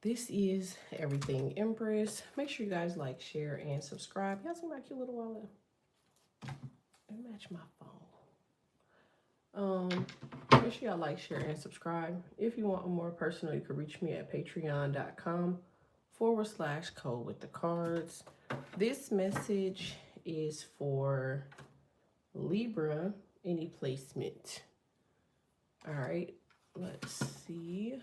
This is Everything Empress. Make sure you guys like, share, and subscribe. Y'all see my cute little wallet? It match my phone. Make sure y'all like, share, and subscribe. If you want more personal, you can reach me at patreon.com/code with the cards. This message is for Libra, any placement. All right, let's see.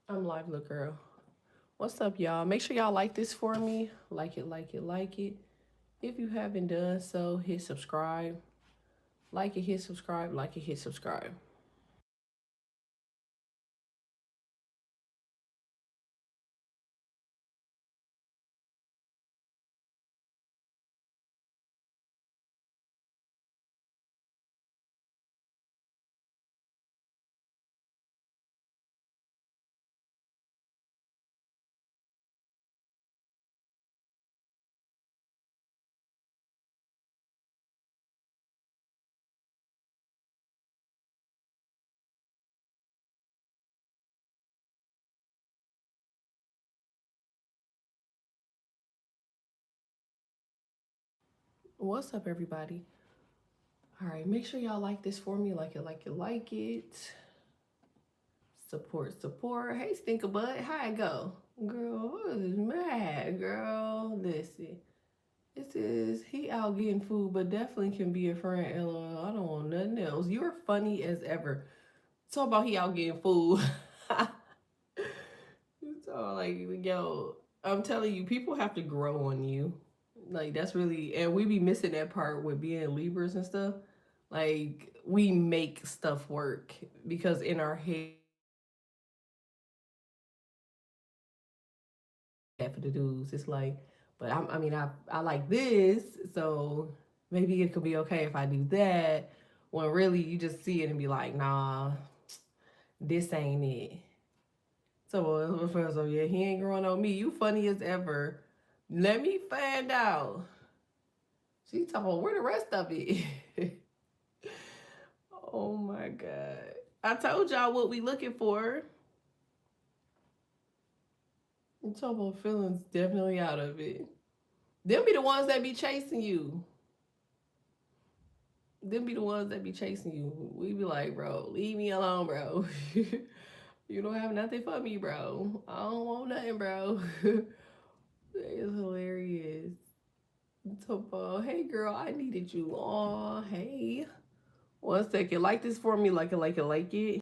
I'm live, little girl. What's up, y'all? Make sure y'all like this for me. Like it, like it, like it. If you haven't done so, hit subscribe. Like it, hit subscribe. Like it, hit subscribe. What's up, everybody? All right, make sure y'all like this for me. Like it, like it, like it. Support, support. Hey, Stinker Bud, how it go? Girl, what is mad, girl? Listen, this is, he out getting food, but definitely can be a friend. LOL, I don't want nothing else. You're funny as ever. Talk about he out getting food. So, like, yo, I'm telling you, people have to grow on you. Like, that's really, and we be missing that part with being Libras and stuff. Like, we make stuff work because in our head, for the dudes, it's like, but I mean, I like this, so maybe it could be okay if I do that. When really you just see it and be like, nah, this ain't it. So yeah, he ain't growing on me. You funny as ever. Let me find out. She talking about where the rest of it. Oh my god. I told y'all what we looking for. I'm talking about feelings definitely out of it. Them be the ones that be chasing you. Them be the ones that be chasing you. We be like, bro, leave me alone, bro. You don't have nothing for me, bro. I don't want nothing, bro. That is hilarious. Topo, hey girl, I needed you. Aw, hey. 1 second. Like this for me, like it, like it, like it.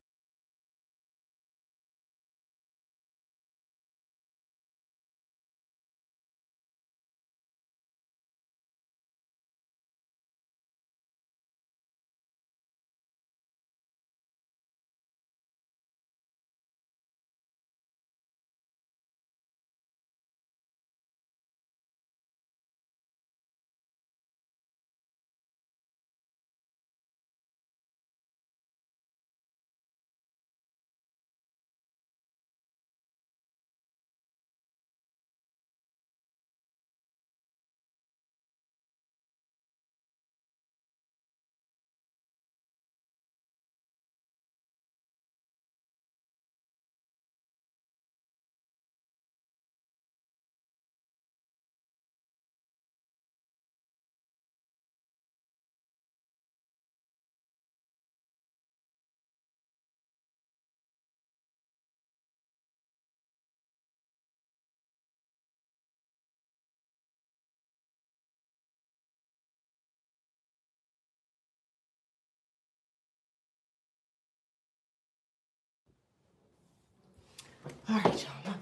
All right, y'all, my bad.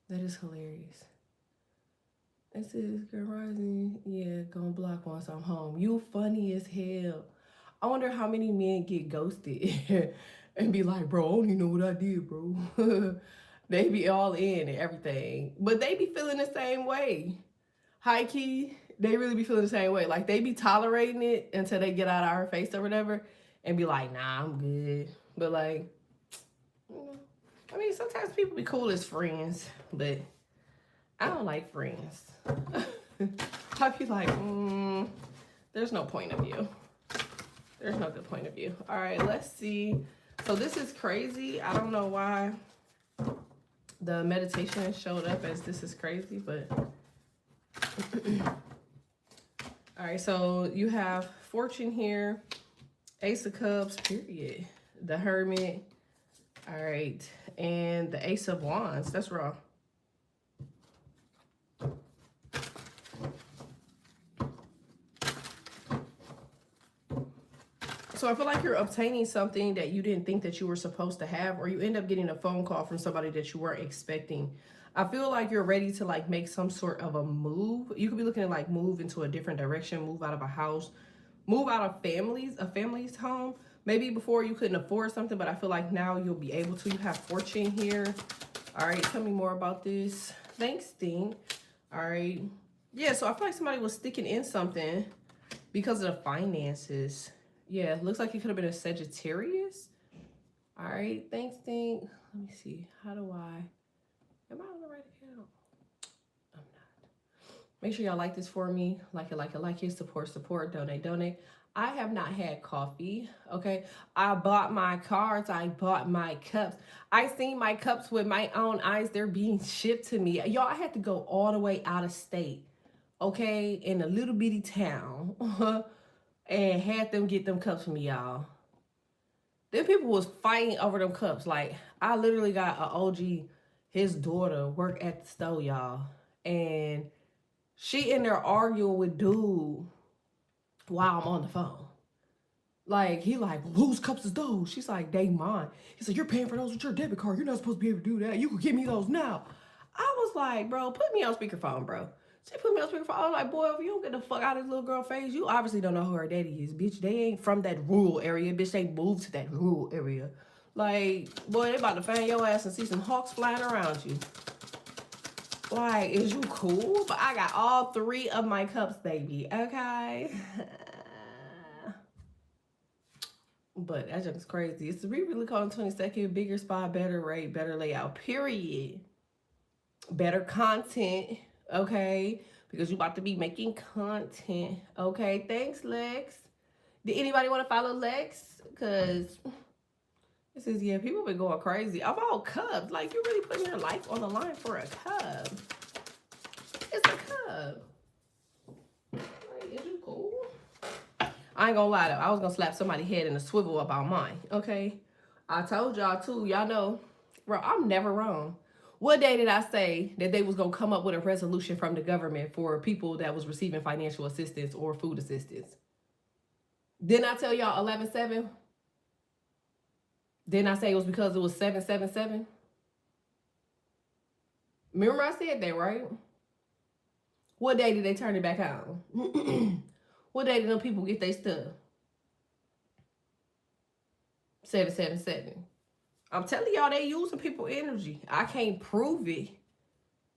That is hilarious. This is Girl Rising. Yeah, gonna block once I'm home. You funny as hell. I wonder how many men get ghosted and be like, bro, I don't even know what I did, bro. They be all in and everything. But they be feeling the same way. High key, they really be feeling the same way. Like they be tolerating it until they get out of our face or whatever and be like, nah, I'm good. But like, you know, I mean, sometimes people be cool as friends, but I don't like friends. I'd be like, there's no point of view. There's no good point of view. All right, let's see. So this is crazy. I don't know why the meditation showed up as this is crazy, but all right, so you have Fortune here, Ace of Cups, period, the Hermit, all right, and the Ace of Wands. That's raw. So I feel like you're obtaining something that you didn't think that you were supposed to have, or you end up getting a phone call from somebody that you weren't expecting. I feel like you're ready to like make some sort of a move. You could be looking to like move into a different direction, move out of a house, move out of a family's home. Maybe before you couldn't afford something, but I feel like now you'll be able to. You have Fortune here. All right, tell me more about this. Thanks, Sting. All right. Yeah, so I feel like somebody was sticking in something because of the finances. Yeah, looks like it could have been a Sagittarius. All right, thanks, Sting. Let me see. How do I... Am I on the right account? I'm not. Make sure y'all like this for me. Like it. Support. Donate. I have not had coffee, okay? I bought my cards. I bought my cups. I seen my cups with my own eyes. They're being shipped to me. Y'all, I had to go all the way out of state, okay? In a little bitty town. And had them get them cups for me, y'all. Them people was fighting over them cups. Like, I literally got an OG, his daughter, work at the store, y'all. And she in there arguing with dude while I'm on the phone. Like, he like, well, whose cups is those? She's like, they mine. He said, you're paying for those with your debit card. You're not supposed to be able to do that. You can give me those now. I was like, bro, put me on speakerphone, bro. She put me on speakerphone. I was like, boy, if you don't get the fuck out of this little girl face, you obviously don't know who her daddy is, bitch. They ain't from that rural area. Bitch, they moved to that rural area. Like, boy, they about to find your ass and see some hawks flying around you. Like, is you cool? But I got all three of my cups, baby. Okay? But that just crazy. It's really called 22nd. Bigger spot, better rate, better layout. Period. Better content. Okay, because you about to be making content. Okay, thanks, Lex. Did anybody want to follow Lex? Because this is, yeah, people been going crazy. Of all cups, like, you really putting your life on the line for a cup. It's a cup. Like, is you cool? I ain't gonna lie though. I was gonna slap somebody's head in a swivel about mine. Okay, I told y'all too. Y'all know, bro, I'm never wrong. What day did I say that they was going to come up with a resolution from the government for people that was receiving financial assistance or food assistance? Didn't I tell y'all 11/7? Didn't I say it was because it was 7/7/7? Remember I said that, right? What day did they turn it back on? What day did them people get their stuff? 7/7/7. I'm telling y'all, they using people energy. I can't prove it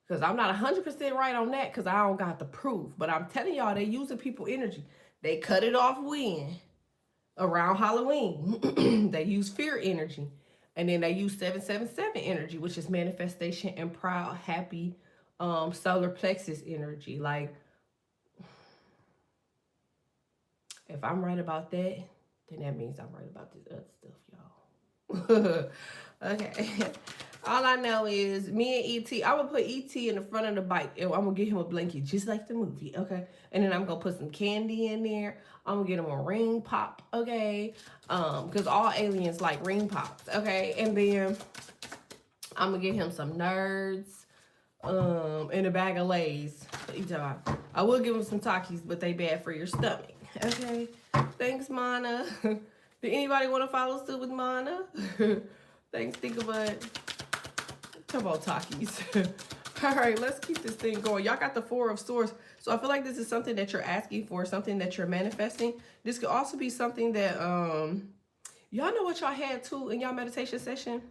because I'm not 100% right on that because I don't got the proof. But I'm telling y'all, they using people energy. They cut it off when? Around Halloween. They use fear energy. And then they use 7/7/7 energy, which is manifestation and proud, happy, solar plexus energy. Like, if I'm right about that, then that means I'm right about this other stuff, y'all. Okay. All I know is me and E.T. I'm going to put E.T. in the front of the bike. And I'm going to get him a blanket just like the movie, okay? And then I'm going to put some candy in there. I'm going to get him a ring pop, okay? Because all aliens like ring pops, okay? And then I'm going to get him some Nerds and a bag of Lay's. I will give him some Takis, but they bad for your stomach, okay? Thanks, Mana. Did anybody want to follow suit with Mana? Thanks, think about it. Talk about Takis. All right, let's keep this thing going. Y'all got the Four of Swords. So I feel like this is something that you're asking for, something that you're manifesting. This could also be something that, y'all know what y'all had too in y'all meditation session?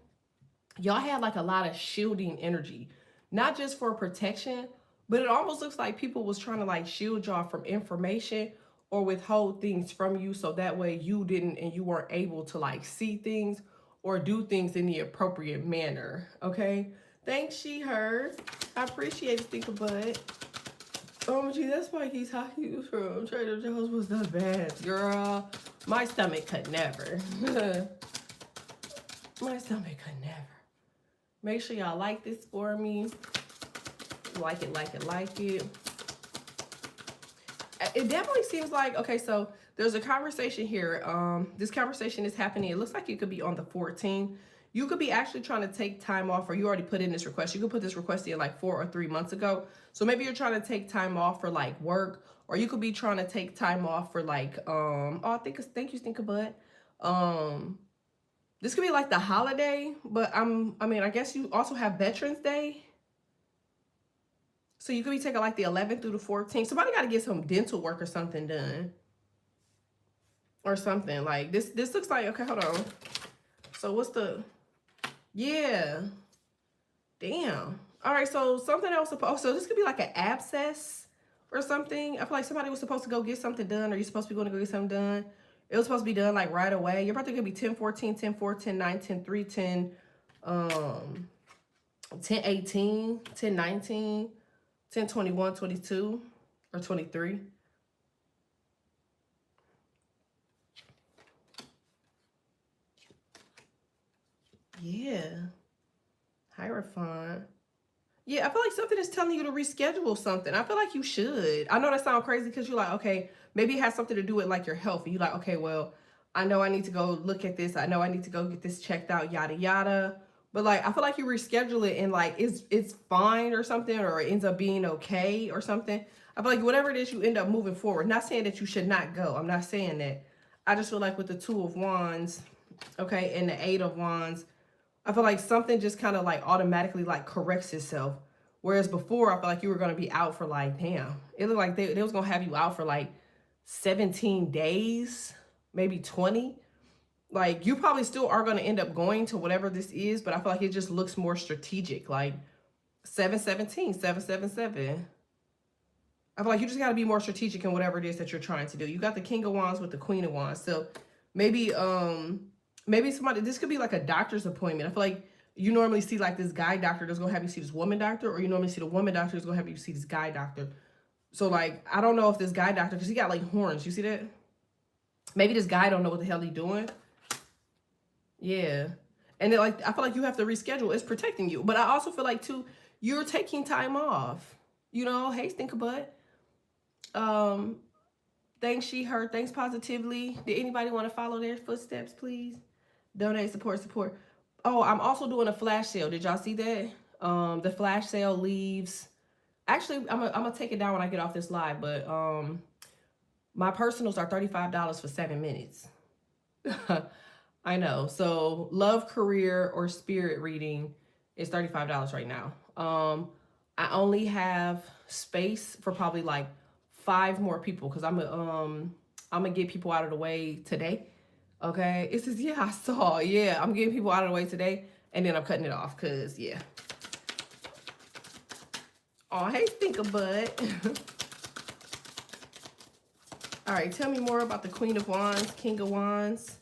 Y'all had like a lot of shielding energy, not just for protection, but it almost looks like people was trying to like shield y'all from information or withhold things from you. So that way you didn't, and you weren't able to like see things or do things in the appropriate manner, okay? Thanks, she, her. I appreciate it, Stinker Butt. Oh, gee, that spiky taco from Trader Joe's was the best, girl. My stomach could never. My stomach could never. Make sure y'all like this for me. Like it, like it, like it. It definitely seems like, okay, so there's a conversation here. This conversation is happening. It looks like it could be on the 14th. You could be actually trying to take time off, or you already put in this request. You could put this request in like 4 or 3 months ago. So maybe you're trying to take time off for like work, or you could be trying to take time off for like, thank you, Stinker Butt. This could be like the holiday, but I guess you also have Veterans Day. So you could be taking like the 11th through the 14th. Somebody got to get some dental work or something done. Or something. Like this looks like, okay, hold on. So what's the, yeah. Damn. All right, so something else, so this could be like an abscess or something. I feel like somebody was supposed to go get something done, or you're supposed to be going to go get something done. It was supposed to be done like right away. Your birthday could be 10/14, 10/4, 10/9, 10/3, 10, 10/18, 10/19. 10/21, 22, or 23. Yeah. Hierophant. Yeah, I feel like something is telling you to reschedule something. I feel like you should. I know that sounds crazy because you're like, okay, maybe it has something to do with like your health. And you're like, okay, well, I know I need to go look at this. I know I need to go get this checked out, yada, yada. But like, I feel like you reschedule it and like it's fine or something, or it ends up being okay or something. I feel like whatever it is, you end up moving forward. Not saying that you should not go. I'm not saying that. I just feel like with the Two of Wands, okay, and the Eight of Wands, I feel like something just kind of like automatically like corrects itself. Whereas before, I feel like you were going to be out for like, damn, it looked like they was going to have you out for like 17 days, maybe 20. Like you probably still are going to end up going to whatever this is, but I feel like it just looks more strategic, like 7/17, 7/7/7. I feel like you just got to be more strategic in whatever it is that you're trying to do. You got the King of Wands with the Queen of Wands. So maybe maybe somebody, this could be like a doctor's appointment. I feel like you normally see like this guy doctor that's going to have you see this woman doctor, or you normally see the woman doctor that's going to have you see this guy doctor. So like, I don't know if this guy doctor, because he got like horns. You see that? Maybe this guy don't know what the hell he doing. Yeah. And then like, I feel like you have to reschedule. It's protecting you. But I also feel like too, you're taking time off. You know, hey, Stinker Butt. Thanks, she, her. Thanks, Positively. Did anybody want to follow their footsteps, please? Donate, support, support. Oh, I'm also doing a flash sale. Did y'all see that? The flash sale leaves. Actually, I'm gonna take it down when I get off this live, but my personals are $35 for 7 minutes. I know. So love, career, or spirit reading is $35 right now. I only have space for probably like 5 more people because I'm gonna get people out of the way today. Okay, it says, yeah, I saw. Yeah, I'm getting people out of the way today, and then I'm cutting it off because, yeah. Oh, hey, Stinker Butt. All right, tell me more about the Queen of Wands, King of Wands.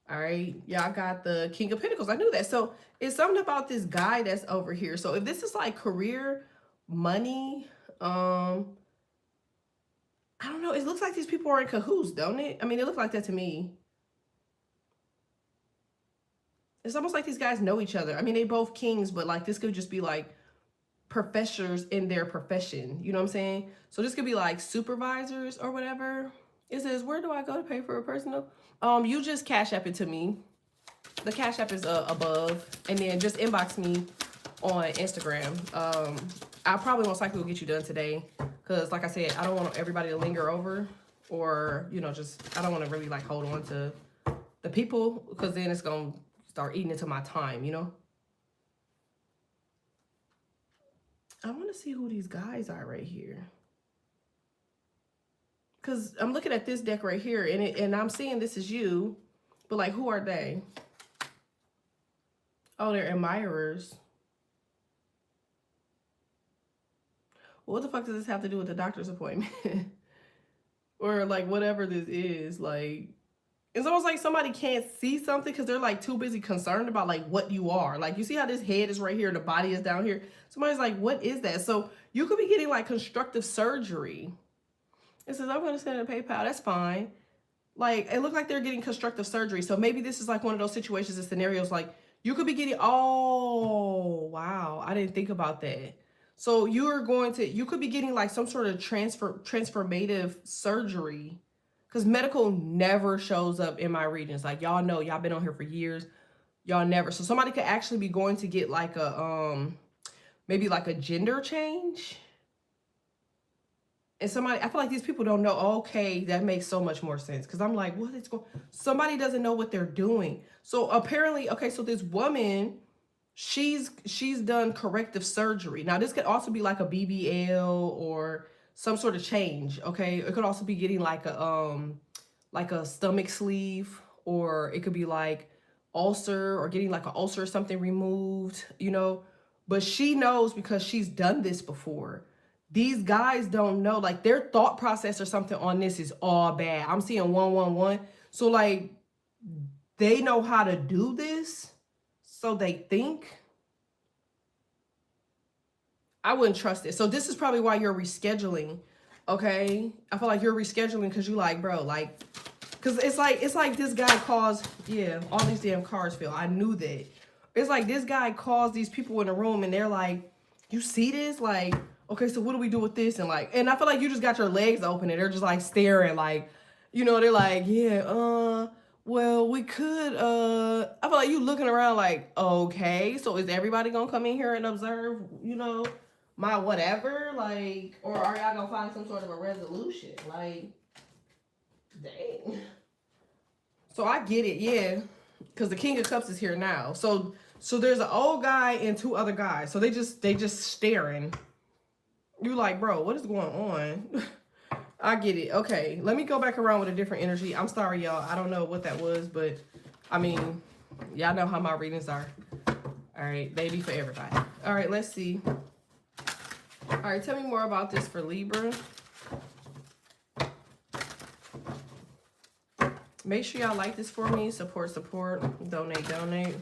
All right, y'all got the King of Pentacles. I knew that. So it's something about this guy that's over here. So if this is like career, money, I don't know. It looks like these people are in cahoots, don't it? I mean, it looks like that to me. It's almost like these guys know each other. I mean, they both kings, but like this could just be like professors in their profession. You know what I'm saying? So this could be like supervisors or whatever. It says, where do I go to pay for a personal? You just Cash App it to me. The Cash App is above. And then just inbox me on Instagram. I probably most likely will get you done today. Because like I said, I don't want everybody to linger over. Or, you know, just, I don't want to really like hold on to the people. Because then it's going to start eating into my time, you know? I want to see who these guys are right here. Because I'm looking at this deck right here, and I'm seeing this is you. But, like, who are they? Oh, they're admirers. What the fuck does this have to do with the doctor's appointment? Or, like, whatever this is. Like, It's almost like somebody can't see something because they're like too busy concerned about like what you are. Like you see how this head is right here, the body is down here. Somebody's like, what is that? So you could be getting like constructive surgery. It says, I'm gonna send it to PayPal. That's fine. Like it looked like they're getting constructive surgery. So maybe this is like one of those situations and scenarios like you could be getting, oh wow, I didn't think about that. So you could be getting like some sort of transformative surgery because medical never shows up in my readings. Like y'all know, y'all been on here for years. Y'all never. So somebody could actually be going to get like a maybe like a gender change. And somebody, I feel like these people don't know, okay, that makes so much more sense. Because I'm like, what is going, somebody doesn't know what they're doing. So apparently, okay, so this woman, she's done corrective surgery. Now this could also be like a BBL or some sort of change, okay? It could also be getting like a stomach sleeve, or it could be like ulcer or getting like an ulcer or something removed, you know? But she knows because she's done this before. These guys don't know, like their thought process or something on this is all bad. I'm seeing 111. So like they know how to do this. So they think. I wouldn't trust it. So this is probably why you're rescheduling. Okay. I feel like you're rescheduling because you like, bro, like, because it's like this guy calls, yeah, all these damn cards fell. I knew that. It's like this guy calls these people in the room and they're like, you see this? Like, okay, so what do we do with this? And like, and I feel like you just got your legs open and they're just like staring, like, you know, they're like, yeah, well, we could, I feel like you looking around like, okay, so is everybody gonna come in here and observe, you know, my whatever? Like, or are y'all gonna find some sort of a resolution? Like, dang. So I get it, yeah. Because the King of Cups is here now. So there's an old guy and two other guys. So they just staring. You like, bro, what is going on? I get it. Okay, let me go back around with a different energy. I'm sorry, y'all. I don't know what that was, but I mean, y'all know how my readings are. All right, they be for everybody. All right, let's see. All right, tell me more about this for Libra. Make sure y'all like this for me. Support, donate.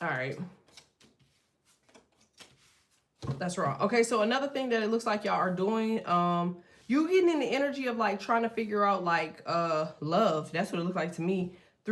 All right. That's wrong. Okay, so another thing that it looks like y'all are doing, you getting in the energy of like trying to figure out like love. That's what it looks like to me. The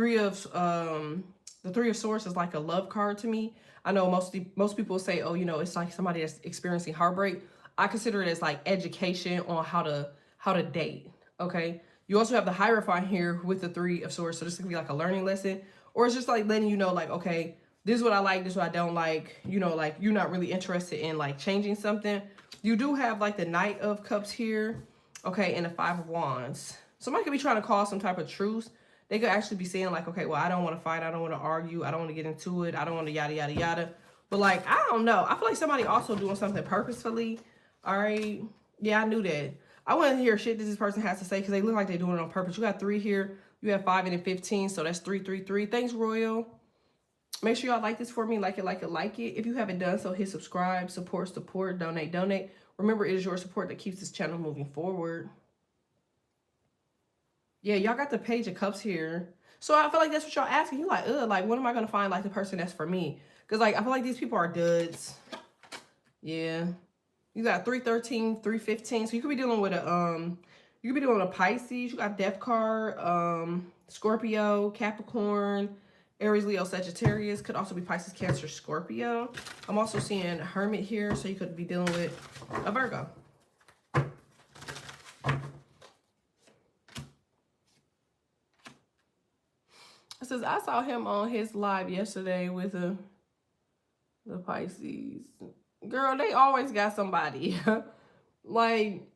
Three of Swords is like a love card to me. I know most people say, oh, you know, it's like somebody that's experiencing heartbreak. I consider it as like education on how to date. Okay. You also have the Hierophant here with the Three of Swords. So this could be like a learning lesson, or it's just like letting you know, like, okay, this is what I like, this is what I don't like. You know, like you're not really interested in like changing something. You do have like the Knight of Cups here. Okay, and the Five of Wands. Somebody could be trying to cause some type of truce. They could actually be saying like, okay, well, I don't want to fight. I don't want to argue. I don't want to get into it. I don't want to yada, yada, yada. But like, I don't know. I feel like somebody also doing something purposefully. All right. Yeah, I knew that. I want to hear shit that this person has to say because they look like they're doing it on purpose. You got 3 here. You have 5 and then 15. So that's 3, 3, 3. Thanks, Royal. Make sure y'all like this for me. Like it. If you haven't done so, hit subscribe, support, donate. Remember, it is your support that keeps this channel moving forward. Yeah, y'all got the Page of Cups here. So I feel like that's what y'all asking. You like, like, when am I going to find like the person that's for me? Because like, I feel like these people are duds. Yeah. You got 313, 315. So you could be dealing with a Pisces. You got Death card, Scorpio, Capricorn, Aries, Leo, Sagittarius. Could also be Pisces, Cancer, Scorpio. I'm also seeing Hermit here. So you could be dealing with a Virgo. It says, I saw him on his live yesterday with the Pisces. Girl, they always got somebody. Like,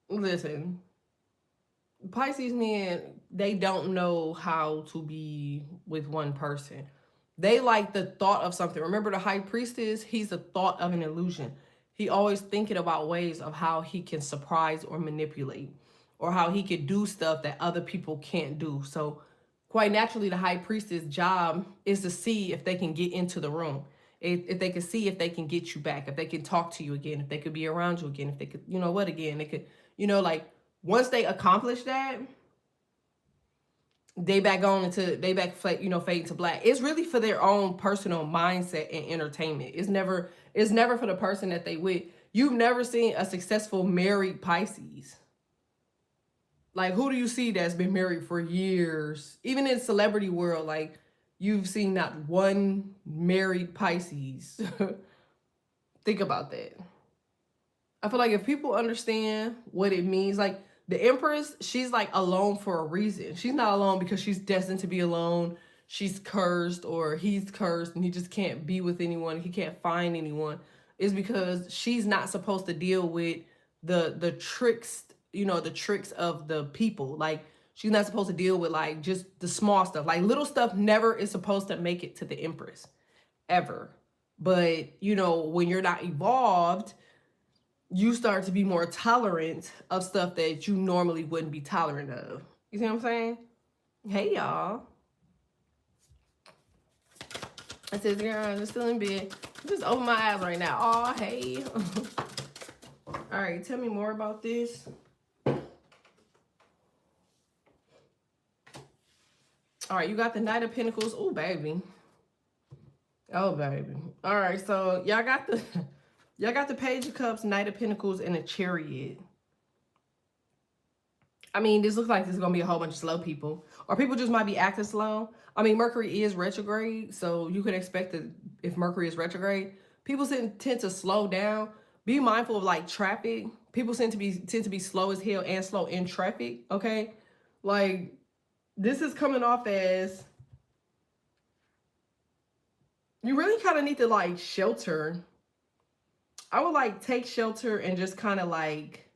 listen. Pisces men, they don't know how to be with one person. They like the thought of something. Remember the High Priestess? He's the thought of an illusion. He always thinking about ways of how he can surprise or manipulate, or how he could do stuff that other people can't do. So quite naturally, the High Priestess' job is to see if they can get into the room. If they can see if they can get you back, if they can talk to you again, if they could be around you again, if they could, you know what, again, they could, you know, like once they accomplish that, they back on into they back fade to black. It's really for their own personal mindset and entertainment. It's never for the person that they with. You've never seen a successful married Pisces. Like, who do you see that's been married for years? Even in celebrity world, like, you've seen not one married Pisces. Think about that. I feel like if people understand what it means, like the Empress, she's like alone for a reason. She's not alone because she's destined to be alone. She's cursed or he's cursed and he just can't be with anyone. He can't find anyone. It's because she's not supposed to deal with the tricks, the tricks of the people. Like she's not supposed to deal with like just the small stuff. Like little stuff never is supposed to make it to the Empress ever. But, when you're not evolved, you start to be more tolerant of stuff that you normally wouldn't be tolerant of. You see what I'm saying? Hey, y'all. I said, girl, I'm still in bed. Just open my eyes right now. Oh, hey. All right, tell me more about this. All right, you got the Knight of Pentacles. Oh, baby. Oh, baby. All right, so y'all got the Page of Cups, Knight of Pentacles, and a Chariot. I mean, this looks like this is going to be a whole bunch of slow people. Or people just might be acting slow. I mean, Mercury is retrograde, so you can expect that if Mercury is retrograde, people tend to slow down. Be mindful of, like, traffic. People tend to be slow as hell and slow in traffic, okay? Like, this is coming off as you really kind of need to, like, shelter. I would, like, take shelter and just kind of, like,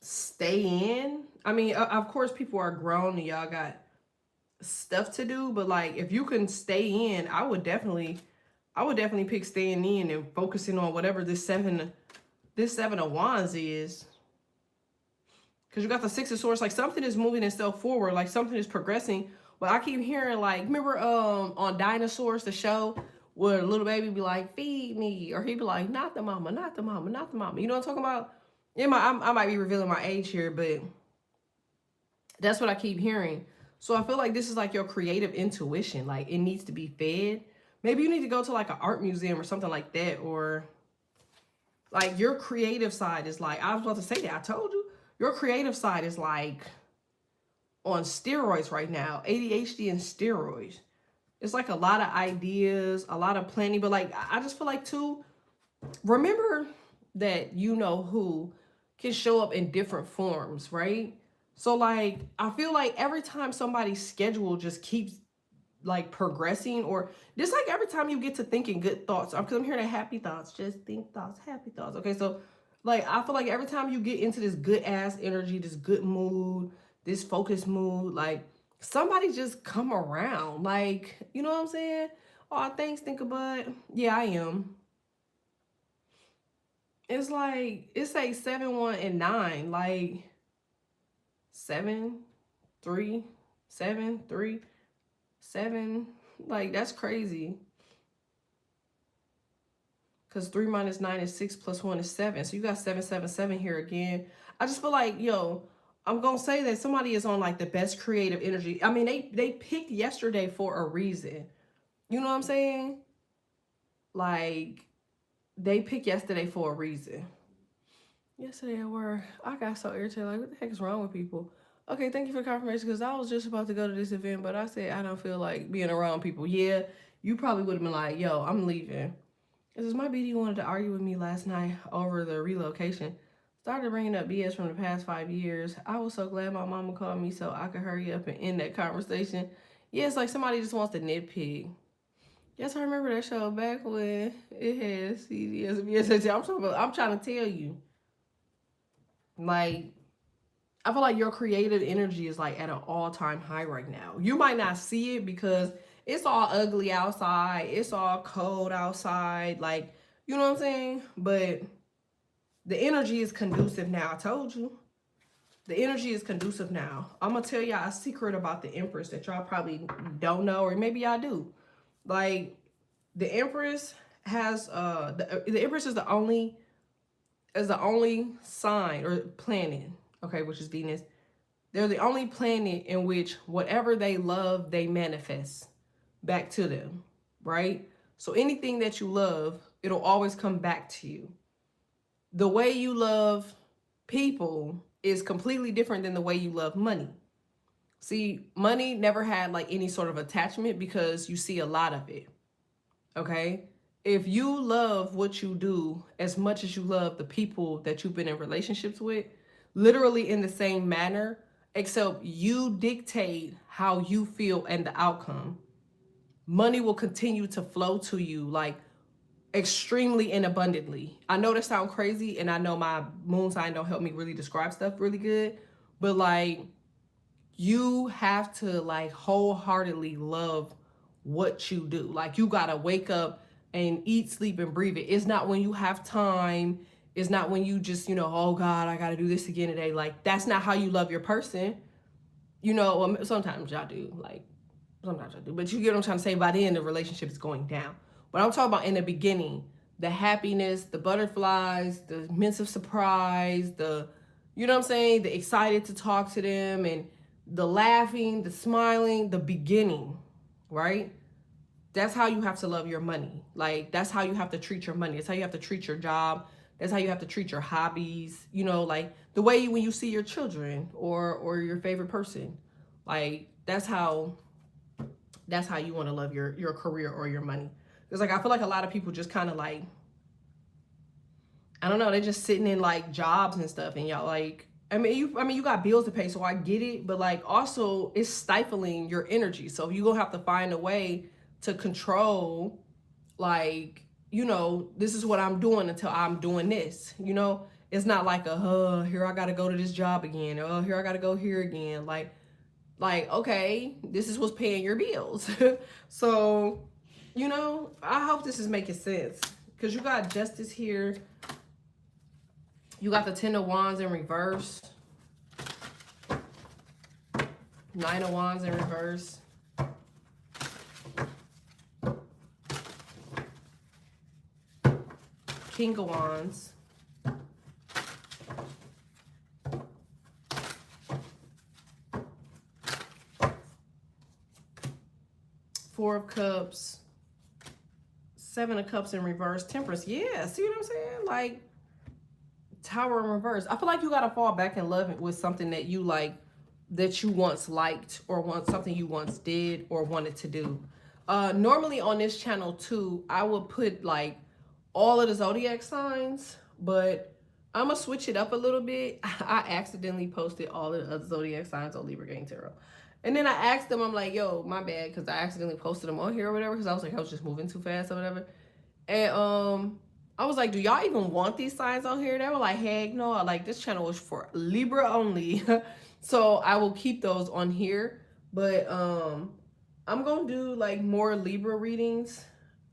stay in. I mean, of course, people are grown and y'all got stuff to do, but, like, if you can stay in, I would definitely pick staying in and focusing on whatever this seven of Wands is. Because you got the Six of Swords, like, something is moving itself forward, like, something is progressing. But I keep hearing, like, remember on Dinosaurs, the show, where a little baby be like, feed me, or he'd be like, not the mama, not the mama, not the mama. You know what I'm talking about? I might be revealing my age here, but that's what I keep hearing. So I feel like this is like your creative intuition. Like, it needs to be fed. Maybe you need to go to like an art museum or something like that, or like your creative side is like, I was about to say that, I told you, your creative side is like on steroids right now. ADHD and steroids. It's like a lot of ideas, a lot of planning, but like, I just feel like too, remember that who can show up in different forms, right? So like, I feel like every time somebody's schedule just keeps like progressing, or just like every time you get to thinking good thoughts, because I'm hearing that happy thoughts, just think thoughts, happy thoughts. Okay, so like, I feel like every time you get into this good ass energy, this good mood, this focused mood, like somebody just come around, like, you know what I'm saying? Oh, thanks, Thinkabud. Yeah, I am. It's like, it's like 7, 1, and 9, like 7, 3, 7, 3, 7. Like, that's crazy. Because 3 minus 9 is 6 plus 1 is 7. So you got 7, 7, 7 here again. I just feel like, I'm going to say that somebody is on like the best creative energy. I mean, they picked yesterday for a reason. You know what I'm saying? Like, they picked yesterday for a reason. Yesterday at work, I got so irritated. Like, what the heck is wrong with people? Okay, thank you for confirmation, because I was just about to go to this event, but I said I don't feel like being around people. Yeah, you probably would have been like, yo, I'm leaving. This is my BD wanted to argue with me last night over the relocation. Started bringing up BS from the past 5 years. I was so glad my mama called me so I could hurry up and end that conversation. Yeah, it's like somebody just wants to nitpick. Yes, I remember that show back when it had CDS and BS. I'm trying to tell you. Like, I feel like your creative energy is like at an all-time high right now. You might not see it because it's all ugly outside. It's all cold outside. Like, you know what I'm saying? But the energy is conducive now. I told you. The energy is conducive now. I'm going to tell y'all a secret about the Empress that y'all probably don't know, or maybe y'all do. Like, the Empress has, the Empress is the only sign or planet, okay, which is Venus, They're the only planet in which whatever they love, they manifest back to them, right? So anything that you love, it'll always come back to you. The way you love people is completely different than the way you love money. See, money never had like any sort of attachment because you see a lot of it. Okay? If you love what you do as much as you love the people that you've been in relationships with, literally in the same manner, except you dictate how you feel and the outcome, money will continue to flow to you like extremely and abundantly. I know that sounds crazy, and I know my moon sign don't help me really describe stuff really good, but like you have to like wholeheartedly love what you do. Like you gotta wake up and eat, sleep, and breathe it. It's not when you have time. It's not when you just, oh God, I gotta do this again today. Like that's not how you love your person. Sometimes y'all do. Like sometimes I do. But you get what I'm trying to say. By the end, the relationship is going down. But I'm talking about in the beginning, the happiness, the butterflies, the immense of surprise, you know what I'm saying? The excited to talk to them and the laughing, the smiling, the beginning, right? That's how you have to love your money. Like that's how you have to treat your money. That's how you have to treat your job. That's how you have to treat your hobbies. Like the way when you see your children or your favorite person. Like that's how you want to love your career or your money. Because like I feel like a lot of people just kind of like, I don't know, they're just sitting in like jobs and stuff, and y'all like, you got bills to pay, so I get it, but like also it's stifling your energy. So you gonna have to find a way to control, like, this is what I'm doing until I'm doing this. It's not like here I gotta go to this job again, or here I gotta go here again. Like okay, this is what's paying your bills. So, I hope this is making sense, because you got justice here. You got the 10 of Wands in reverse. 9 of Wands in reverse. King of Wands. Four of Cups. 7 of Cups in reverse. Temperance. Yeah, see what I'm saying? Like, Tower in reverse. I feel like you gotta fall back in love with something that you like, that you once liked, or something you once did or wanted to do. Normally on this channel too, I would put like all of the zodiac signs, but I'm gonna switch it up a little bit. I accidentally posted all of the other zodiac signs on Libra Gang Tarot. And then I asked them, I'm like, yo, my bad, because I accidentally posted them on here or whatever, because I was just moving too fast or whatever. And I was like, do y'all even want these signs on here? They were like, heck no, like this channel is for Libra only. So I will keep those on here. But I'm gonna do like more Libra readings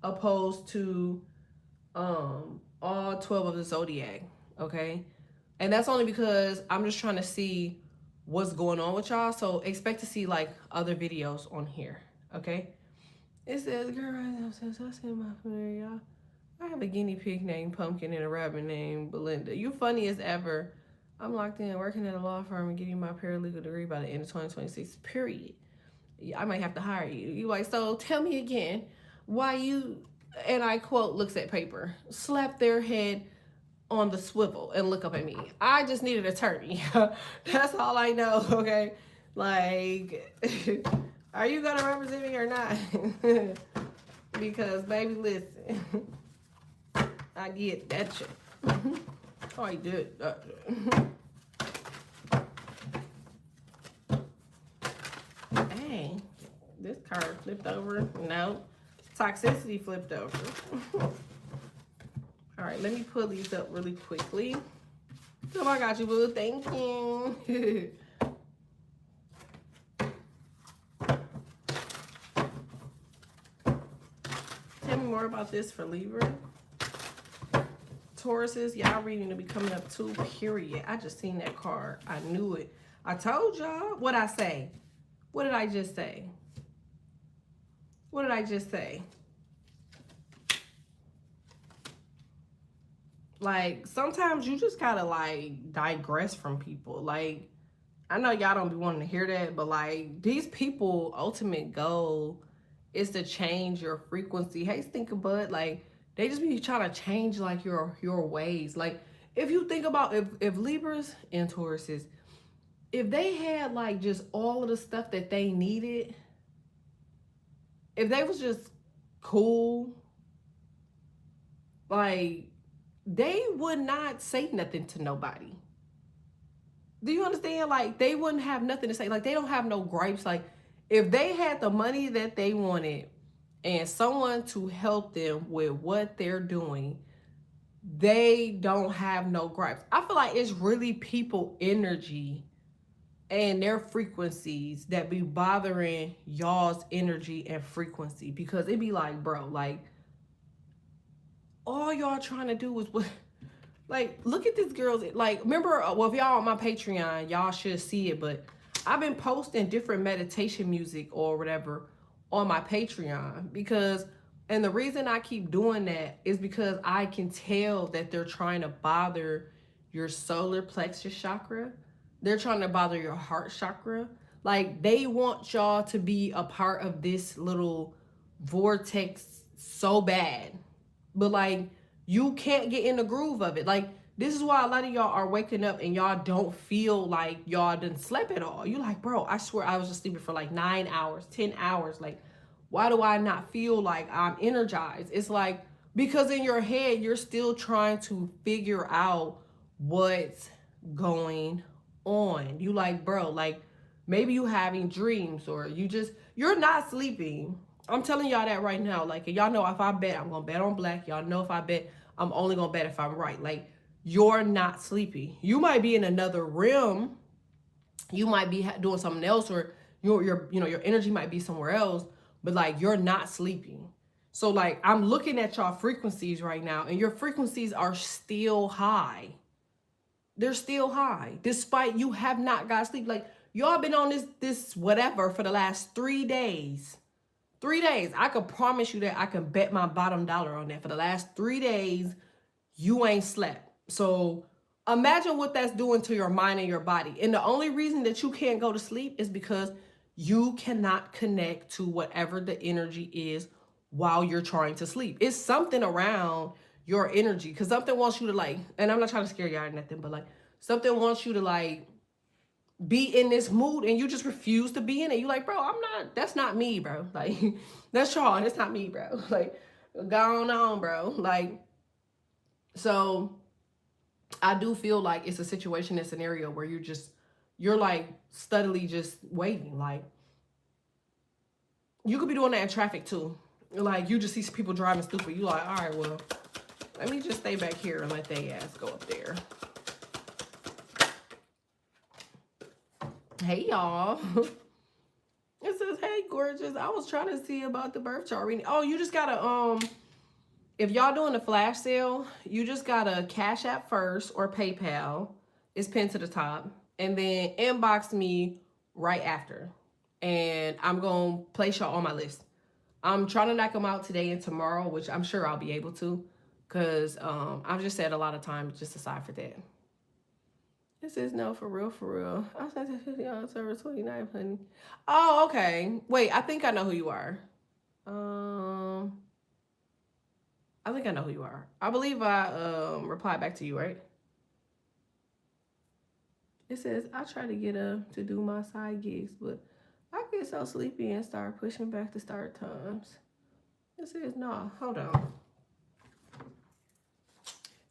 opposed to all 12 of the zodiac. Okay. And that's only because I'm just trying to see what's going on with y'all. So expect to see like other videos on here. Okay. It says, girl, I said my familiar, y'all. I have a guinea pig named Pumpkin and a rabbit named Belinda. You funny as ever. I'm locked in working at a law firm and getting my paralegal degree by the end of 2026, period. I might have to hire you. You like, so tell me again why you, and I quote, looks at paper, slap their head on the swivel and look up at me. I just need an attorney. That's all I know, okay? Like, are you gonna represent me or not? Because, baby, listen. I get that shit. Oh, I did. Dang. This card flipped over. No. Toxicity flipped over. All right, let me pull these up really quickly. Oh, I got you, boo. Thank you. Tell me more about this for Libra. Tauruses, y'all reading to be coming up too, period. I just seen that card. I knew it. I told y'all. What'd I say? What did I just say? What did I just say? Like, sometimes you just gotta, like, digress from people. Like, I know y'all don't be wanting to hear that, but like these people ultimate goal is to change your frequency. Hey, Stinker Bud, like they just be trying to change like your ways. Like if you think about if Libras and Tauruses, if they had like just all of the stuff that they needed, if they was just cool, like they would not say nothing to nobody. Do you understand? Like they wouldn't have nothing to say. Like they don't have no gripes. Like if they had the money that they wanted and someone to help them with what they're doing, they don't have no gripes. I feel like it's really people energy and their frequencies that be bothering y'all's energy and frequency, because it be like, bro, like all y'all trying to do is what. Like, look at this girl's. Like, remember, well, if y'all on my Patreon, y'all should see it. But I've been posting different meditation music or whatever on my Patreon because, and the reason I keep doing that is because I can tell that they're trying to bother your solar plexus chakra. They're trying to bother your heart chakra. Like, they want y'all to be a part of this little vortex so bad. But like you can't get in the groove of it. Like this is why a lot of y'all are waking up and y'all don't feel like y'all didn't sleep at all. You like, bro, I swear I was just sleeping for like 9 hours, 10 hours. Like, why do I not feel like I'm energized? It's like because in your head you're still trying to figure out what's going on. You like, bro, like maybe you having dreams or you're not sleeping. I'm telling y'all that right now. Like, y'all know if I bet, I'm gonna bet on black. Y'all know if I bet, I'm only gonna bet if I'm right. Like, you're not sleepy. You might be in another realm. You might be doing something else, or your energy might be somewhere else. But like, you're not sleeping. So like, I'm looking at y'all frequencies right now, and your frequencies are still high. They're still high, despite you have not got sleep. Like, y'all been on this whatever for the last 3 days. 3 days. I could promise you that I can bet my bottom dollar on that. For the last 3 days, you ain't slept. So imagine what that's doing to your mind and your body. And the only reason that you can't go to sleep is because you cannot connect to whatever the energy is while you're trying to sleep. It's something around your energy because something wants you to like, and I'm not trying to scare y'all or nothing, but like something wants you to like be in this mood and you just refuse to be in it. You like, bro, I'm not, that's not me, bro. Like, that's Sean, it's not me, bro. Like, go on, bro. Like, so I do feel like it's a situation and scenario where you're like steadily just waiting. Like, you could be doing that in traffic too. Like, you just see people driving stupid. You like, all right, well, let me just stay back here and let they ass go up there. Hey, y'all. It says, hey, gorgeous. I was trying to see about the birth chart reading. Oh, you just gotta, if y'all doing a flash sale, you just gotta Cash App first or PayPal. It's pinned to the top. And then inbox me right after. And I'm gonna place y'all on my list. I'm trying to knock them out today and tomorrow, which I'm sure I'll be able to. Because I've just said a lot of times just aside for that. It says no, for real, for real. I sent that 50 on server 29, honey. Oh, okay. Wait, I think I know who you are. I think I know who you are. I believe I replied back to you, right? It says I try to get up to do my side gigs, but I get so sleepy and start pushing back the start times. It says no, hold on.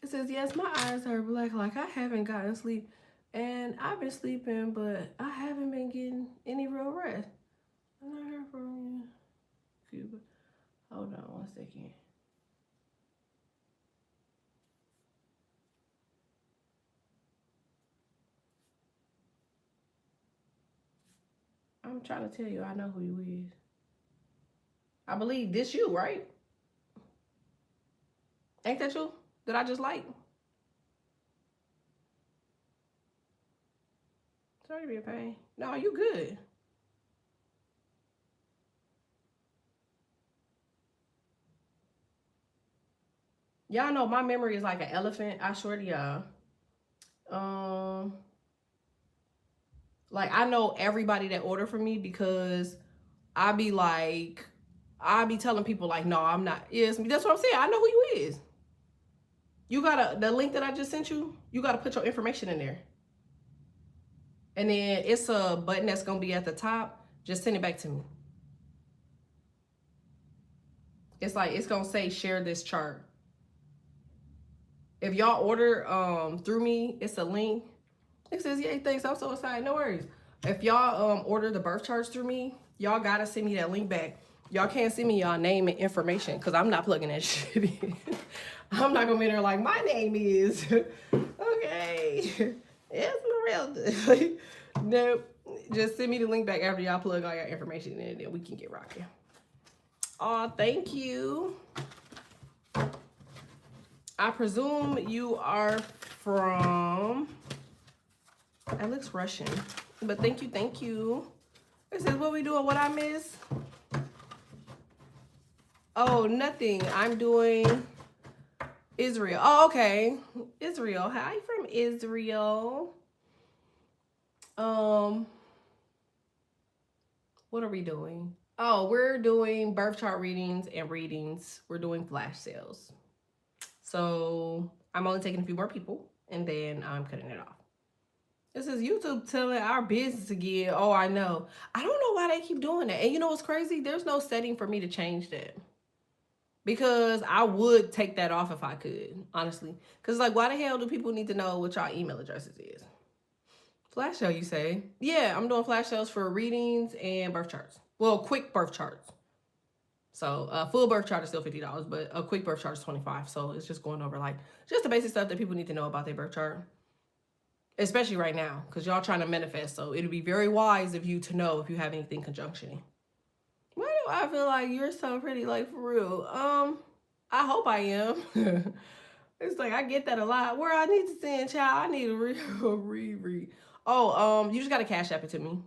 It says yes, my eyes are black, like I haven't gotten sleep. And I've been sleeping, but I haven't been getting any real rest. I'm not here for you. Hold on 1 second. I'm trying to tell you, I know who you is. I believe this you, right? Ain't that you? That I just like? Sorry to be a pain. No, you good. Y'all know my memory is like an elephant. I swear to y'all. Um, Like, I know everybody that order from me because I be like, I be telling people like, no, I'm not. Yes, that's what I'm saying. I know who you is. You gotta, the link that I just sent you, you gotta put your information in there. And then it's a button that's gonna be at the top. Just send it back to me. It's like, it's gonna say share this chart. If y'all order through me, it's a link. It says, yeah, thanks. I'm so excited. No worries. If y'all order the birth charts through me, y'all gotta send me that link back. Y'all can't send me y'all name and information because I'm not plugging that shit in. I'm not gonna be there like, my name is okay. It's Marilda. Nope. Just send me the link back after y'all plug all your information in, and then we can get rocking. Oh, thank you. I presume you are from, that looks Russian, but thank you, thank you. It says, what we doing, what I miss? Oh, nothing. I'm doing Israel. Oh, okay. Israel. Hi from Israel. What are we doing? Oh, we're doing birth chart readings and readings. We're doing flash sales. So I'm only taking a few more people and then I'm cutting it off. This is YouTube telling our business again. Oh, I know. I don't know why they keep doing that. And you know what's crazy? There's no setting for me to change that. Because I would take that off if I could, honestly. Because, like, why the hell do people need to know what y'all email addresses is? Flash sale, you say? Yeah, I'm doing flash sales for readings and birth charts. Well, quick birth charts. So a full birth chart is still $50, but a quick birth chart is $25. So it's just going over, like, just the basic stuff that people need to know about their birth chart. Especially right now, because y'all trying to manifest. So it'll be very wise of you to know if you have anything conjunctioning. Why do I feel like you're so pretty, like, for real? I hope I am. It's like, I get that a lot. Where I need to send, child, I need to reread. Oh, you just gotta cash app it to me.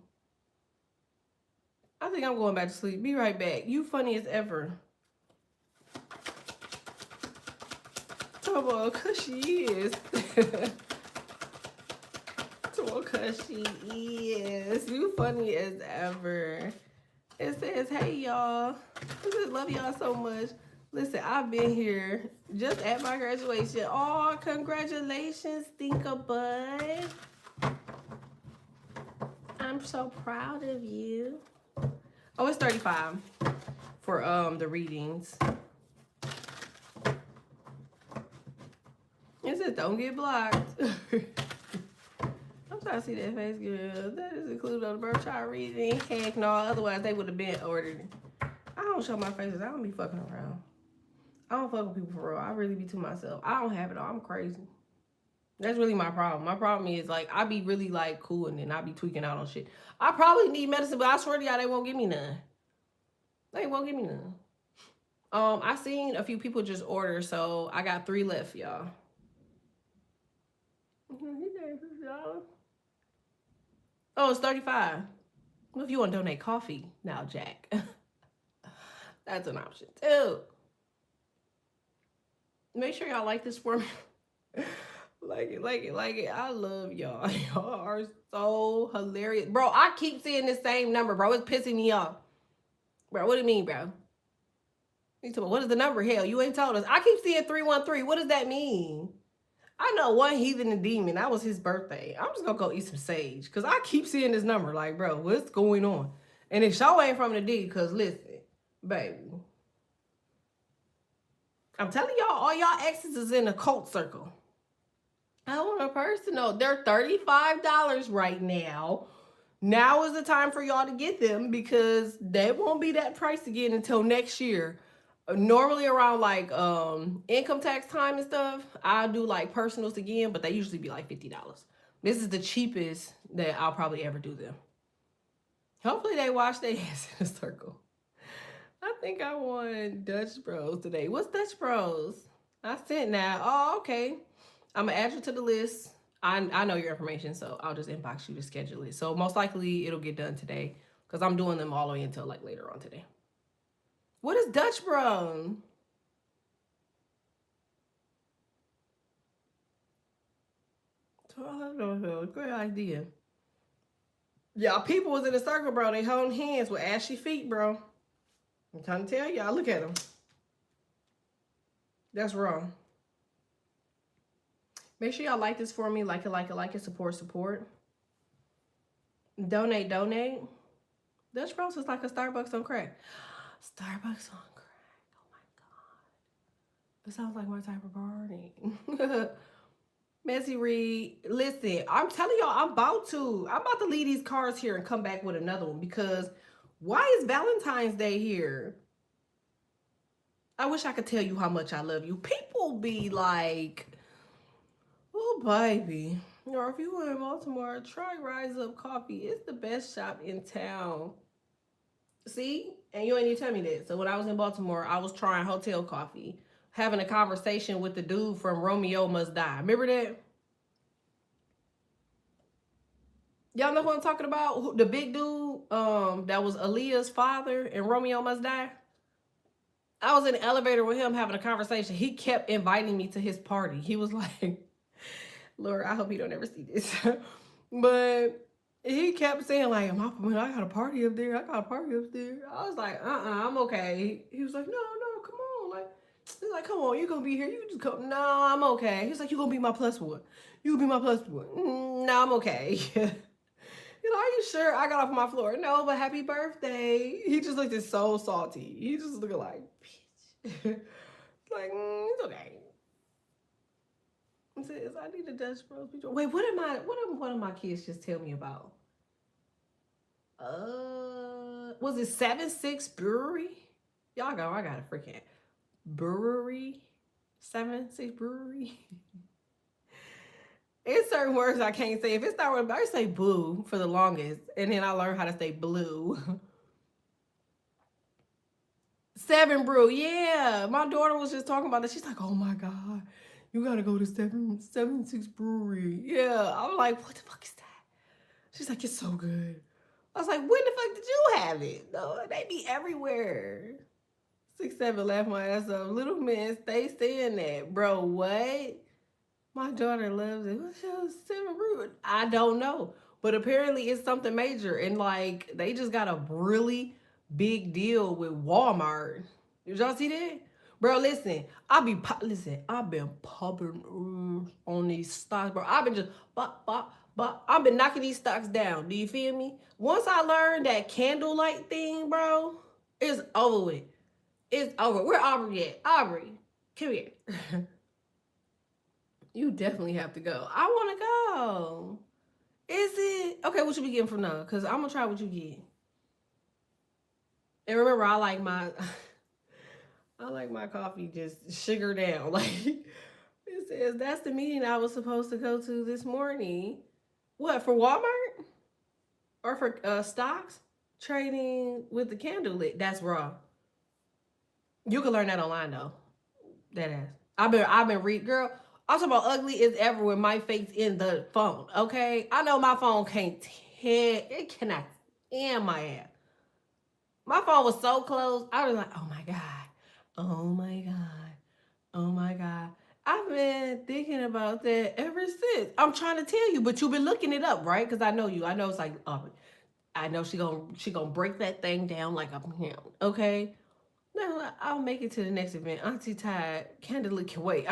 I think I'm going back to sleep. Be right back. You funny as ever. Come on, cause she is. Cause she is. You funny as ever. It says, hey y'all. I just love y'all so much. Listen, I've been here just at my graduation. Oh, congratulations, Stinker Bud. I'm so proud of you. Oh, it's $35 for the readings. It says don't get blocked. I'm trying to see that face, girl. That is included on the birth chart reading. Heck no, otherwise they would have been ordered. I don't show my faces. I don't be fucking around. I don't fuck with people for real. I really be to myself. I don't have it all. I'm crazy. That's really my problem. My problem is, like, I be really, like, cool and then I be tweaking out on shit. I probably need medicine, but I swear to y'all, they won't give me none. They won't give me none. I seen a few people just order, so I got 3 left, y'all. Oh, it's $35. Well, if you want to donate coffee now, Jack, that's an option too. Make sure y'all like this for me. Like it. I love y'all. Y'all are so hilarious. Bro, I keep seeing the same number, bro. It's pissing me off. Bro, what do you mean, bro? What is the number? Hell, you ain't told us. I keep seeing 313. What does that mean? I know one heathen and demon. That was his birthday. I'm just gonna go eat some sage. Because I keep seeing this number. Like, bro, what's going on? And it sure ain't from the D. Because listen, baby. I'm telling y'all, all y'all exes is in a cult circle. I want a personal. They're $35 right now. Now is the time for y'all to get them because they won't be that price again until next year. Normally around like income tax time and stuff, I'll do like personals again, but they usually be like $50. This is the cheapest that I'll probably ever do them. Hopefully they wash their ass in a circle. I think I won Dutch Bros today. What's Dutch Bros? I sent now. Oh, okay. I'm gonna add you to the list. I know your information, so I'll just inbox you to schedule it. So most likely it'll get done today because I'm doing them all the way until like later on today. What is Dutch Bro? I don't know. Great idea. Y'all, people was in a circle, bro. They holding hands with ashy feet, bro. I'm trying to tell y'all. Look at them. That's wrong. Make sure y'all like this for me. Like it, like it, like it. Support, support. Donate, donate. Dutch Bros is like a Starbucks on crack. Starbucks on crack. Oh my God. It sounds like my type of party. Messy Reed. Listen, I'm telling y'all, I'm about to leave these cards here and come back with another one because why is Valentine's Day here? I wish I could tell you how much I love you. People be like, oh, baby. Or if you were in Baltimore, try Rise Up Coffee. It's the best shop in town. See? And you ain't even tell me that. So when I was in Baltimore, I was trying hotel coffee, having a conversation with the dude from Romeo Must Die. Remember that? Y'all know who I'm talking about? The big dude that was Aaliyah's father in Romeo Must Die? I was in the elevator with him having a conversation. He kept inviting me to his party. He was like, Lord, I hope you don't ever see this. But he kept saying, like, I got a party up there. I got a party up there. I was like, I'm okay. He was like, no, come on. Like, he's like, come on, you're going to be here. You just come. No, I'm okay. He's like, you're going to be my plus one. You be my plus one. No, I'm okay. You know, are you sure? I got off my floor. No, but happy birthday. He just looked so salty. He just looked like, bitch. Like, it's okay. It says, I need a Dutch Bros. Wait, what did one of my kids just tell me about? Was it 7-6 Brewery? Y'all go, I got a freaking brewery. 7-6 Brewery. It's certain words I can't say. If it starts with, I say boo for the longest, and then I learned how to say blue. 7 Brew, yeah. My daughter was just talking about that. She's like, oh my God, you gotta go to 7-6 Brewery. Yeah. I'm like, what the fuck is that? She's like, it's so good. I was like, when the fuck did you have it? No, they be everywhere. 6-7 laugh my ass off. Little men stay saying that. Bro, what? My daughter loves it. What's your 7 Brew? I don't know. But apparently it's something major. And like, they just got a really big deal with Walmart. Did y'all see that? Bro, listen, I've been popping on these stocks, bro. I've been just I've been knocking these stocks down. Do you feel me? Once I learned that candlelight thing, bro, it's over with. It's over. Where Aubrey at? Aubrey, come here. You definitely have to go. I want to go. Is it okay? What you be getting from now? Cause I'm gonna try what you get. And remember, I like my coffee just sugar down. Like it says, that's the meeting I was supposed to go to this morning. What, for Walmart or for stocks trading with the candle lit? That's raw. You can learn that online though. That ass. I've been reading, girl. I'm talking about ugly is ever with my face in the phone. Okay, I know my phone can't it cannot stand my ass. My phone was so close. I was like, oh my God. Oh my God. Oh my God. I've been thinking about that ever since. I'm trying to tell you, but you've been looking it up, right? Because I know you. I know it's like, I know she gonna break that thing down like a pound. Okay. No, I'll make it to the next event. Auntie Tide, candidly can wait.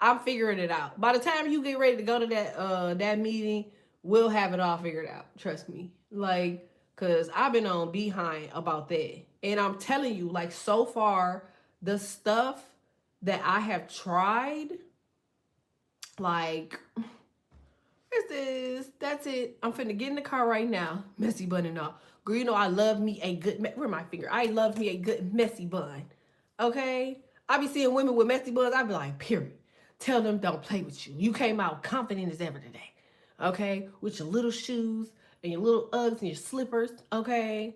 I'm figuring it out. By the time you get ready to go to that meeting, we'll have it all figured out. Trust me. Like, cause I've been on behind about that. And I'm telling you, like so far, the stuff that I have tried, like that's it. I'm finna get in the car right now. Messy bun and all. Girl, you know I love me a good, where my finger? I love me a good messy bun. Okay? I be seeing women with messy buns. I be like, period. Tell them don't play with you. You came out confident as ever today. Okay? With your little shoes and your little Uggs and your slippers. Okay?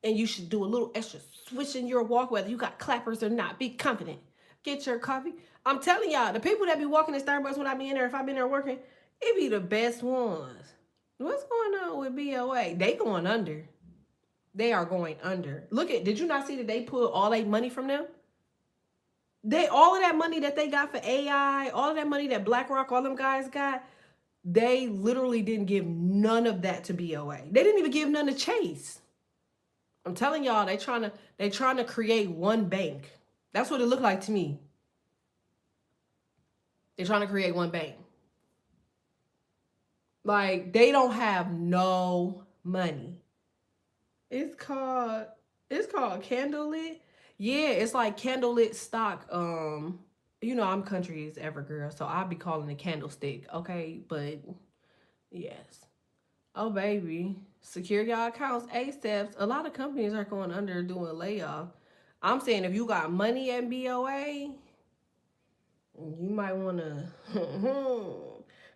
And you should do a little extra switch in your walk, whether you got clappers or not. Be confident. Get your coffee. I'm telling y'all, the people that be walking in Starbucks when I be in there, if I been there working, it be the best ones. What's going on with BOA? They going under. They are going under. Look at, did you not see that they pulled all that money from them? All of that money that they got for AI, all of that money that BlackRock, all them guys got, They literally didn't give none of that to BOA. They didn't even give none to Chase. I'm telling y'all, they trying to create one bank. That's what it looked like to me. They're trying to create one bank. Like, they don't have no money. It's called Candlelit. Yeah, it's like Candlelit stock. You know, I'm country as ever, girl, so I'll be calling it candlestick, okay? But yes. Oh baby. Secure your accounts ASAP. A lot of companies are going under doing layoff. I'm saying if you got money at BOA, you might wanna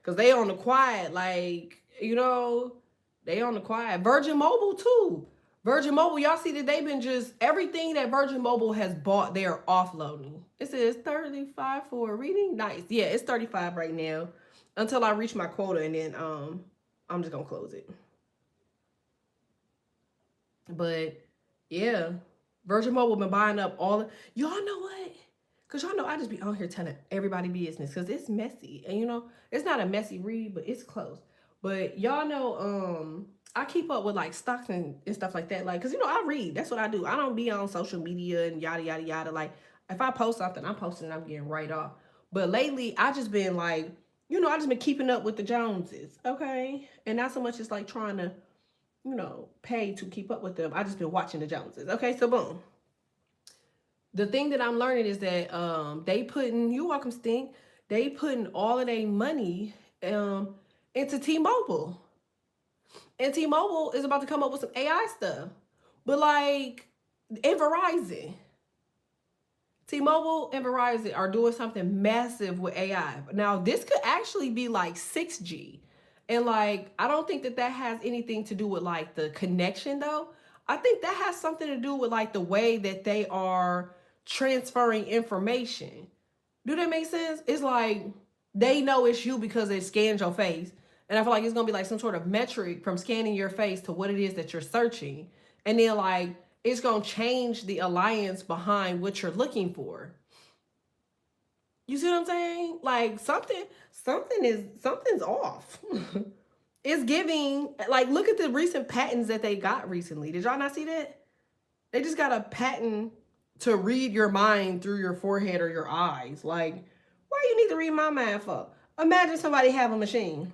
cause they on the quiet, like, you know, they on the quiet. Virgin Mobile too. Virgin Mobile, y'all see that they've been just everything that Virgin Mobile has bought, they are offloading. It says 35 for a reading. Nice. Yeah, it's 35 right now. Until I reach my quota, and then I'm just gonna close it. But yeah, Virgin Mobile been buying up all the, y'all know what? Cause y'all know I just be on here telling everybody business because it's messy. And you know, it's not a messy read, but it's close. But y'all know, I keep up with like stocks and stuff like that. Like, cause you know, I read. That's what I do. I don't be on social media and yada yada yada. Like, if I post something, I'm posting and I'm getting right off. But lately I just been like, you know, I just been keeping up with the Joneses. Okay. And not so much as like trying to, you know, pay to keep up with them. I just been watching the Joneses. Okay, so boom. The thing that I'm learning is that they putting, you welcome Stink, they putting all of their money into T-Mobile. And T-Mobile is about to come up with some AI stuff. But like, and Verizon. T-Mobile and Verizon are doing something massive with AI. Now, this could actually be like 6G. And like, I don't think that that has anything to do with like the connection though. I think that has something to do with like the way that they are transferring information. Do that make sense? It's like they know it's you because they scanned your face. And I feel like it's gonna be like some sort of metric from scanning your face to what it is that you're searching. And then like it's gonna change the alliance behind what you're looking for. You see what I'm saying? Like something's off. It's giving like look at the recent patents that they got recently. Did y'all not see that? They just got a patent to read your mind through your forehead or your eyes. Like, why you need to read my mind for? Imagine somebody have a machine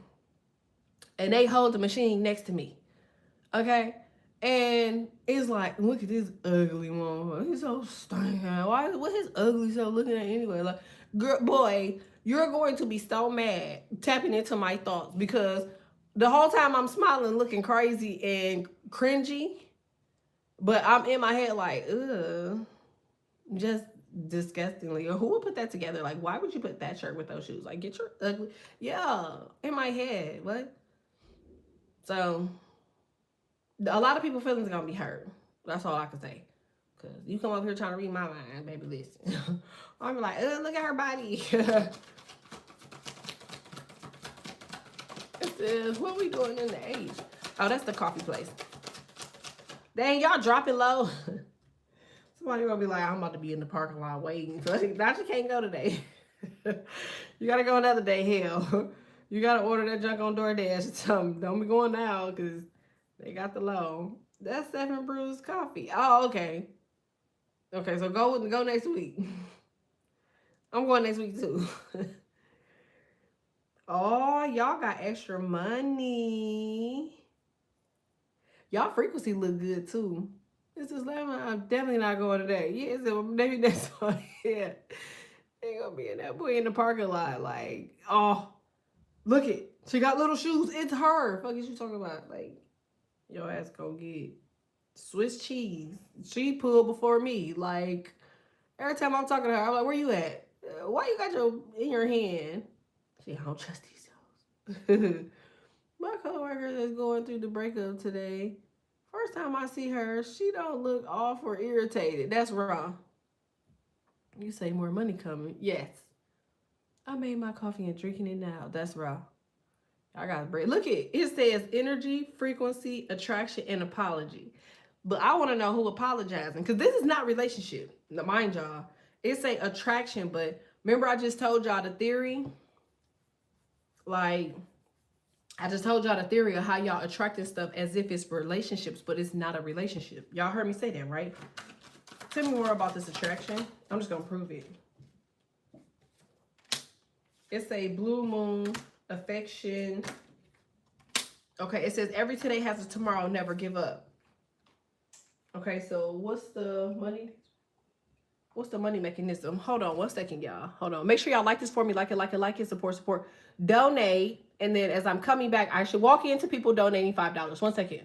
and they hold the machine next to me. Okay? And it's like, look at this ugly one. He's so stinking. Why? What his ugly self looking at anyway? Like, girl, boy, you're going to be so mad tapping into my thoughts because the whole time I'm smiling, looking crazy and cringy, but I'm in my head like, ugh, just disgustingly. Or who would put that together? Like, why would you put that shirt with those shoes? Like, get your ugly, yeah, in my head. What? So a lot of people's feelings are gonna be hurt. That's all I can say. Cause you come up here trying to read my mind, baby. Listen, I'm like, look at her body. It says, what we doing in the age? Oh, that's the coffee place. Dang, y'all dropping low. Somebody gonna be like, I'm about to be in the parking lot waiting. So now you can't go today. You gotta go another day. Hell, you gotta order that junk on DoorDash or something. Don't be going now because they got the low. That's 7 Brews Coffee. Oh, okay. Okay, so go next week. I'm going next week too. Oh, y'all got extra money. Y'all frequency look good too. This is like I'm definitely not going today. Yeah, so maybe next one. Yeah, ain't gonna be in that boy in the parking lot. Like, oh, look it. She got little shoes. It's her. Fuck is you talking about? Like, your ass go get Swiss cheese. She pulled before me. Like, every time I'm talking to her, I'm like, where you at? Why you got your in your hand? She, I don't trust these hoes. My coworker is going through the breakup today. First time I see her, she don't look off or irritated. That's raw. You say more money coming. Yes. I made my coffee and drinking it now. That's raw. I got to break. Look at it says energy, frequency, attraction, and apology. But I want to know who apologizing because this is not relationship. Mind y'all, it say attraction, but remember I just told y'all the theory. Like I just told y'all the theory of how y'all attracting stuff as if it's relationships, but it's not a relationship. Y'all heard me say that, right? Tell me more about this attraction. I'm just gonna prove it. It's a blue moon, affection. Okay, it says every today has a tomorrow, never give up. Okay, so what's the money? What's the money mechanism? Hold on 1 second, y'all. Hold on. Make sure y'all like this for me. Like it, support. Donate. And then as I'm coming back, I should walk into people donating $5. 1 second.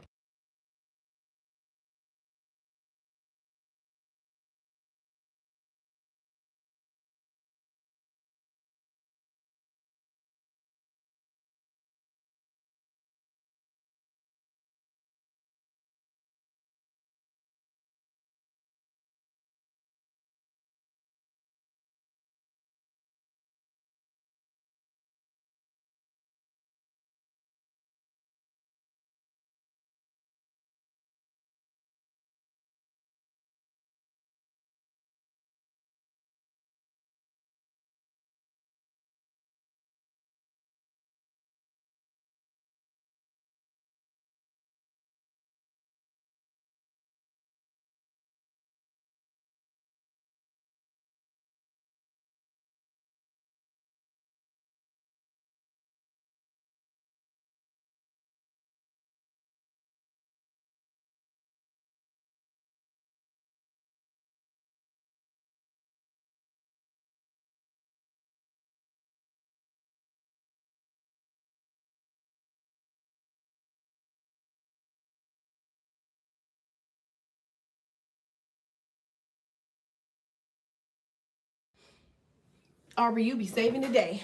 Aubrey, you be saving the day.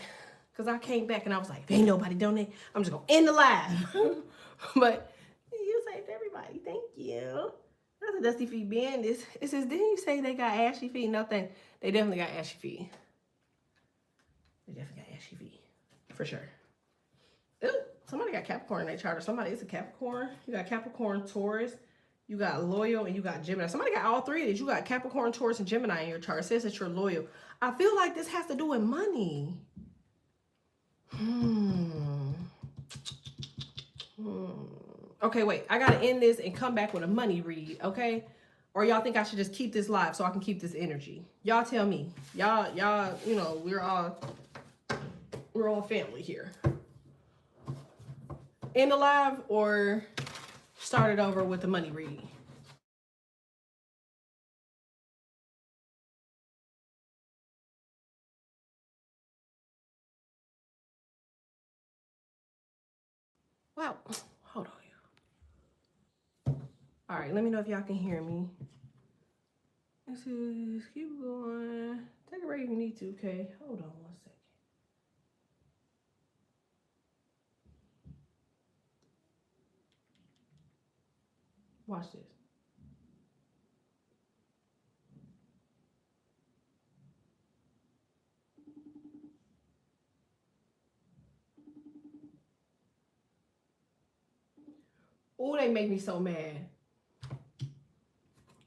Because I came back and I was like, ain't nobody donate. I'm just going to end the live. But you saved everybody. Thank you. That's a Dusty Feet band. It says, didn't you say they got ashy feet? Nothing. They definitely got ashy feet. They definitely got ashy feet. For sure. Ooh, somebody got Capricorn in their chart. Or somebody is a Capricorn. You got Capricorn, Taurus. You got loyal and you got Gemini. Somebody got all three of these. You got Capricorn, Taurus, and Gemini in your chart. It says that you're loyal. I feel like this has to do with money. Okay, wait. I gotta end this and come back with a money read, okay? Or y'all think I should just keep this live so I can keep this energy? Y'all tell me. Y'all, you know, we're all family here. End the live or start it over with the money read? Wow. Hold on. All right, let me know if y'all can hear me. This is keep going. Take a break if you need to, okay? Hold on 1 second. Watch this. Oh, they make me so mad.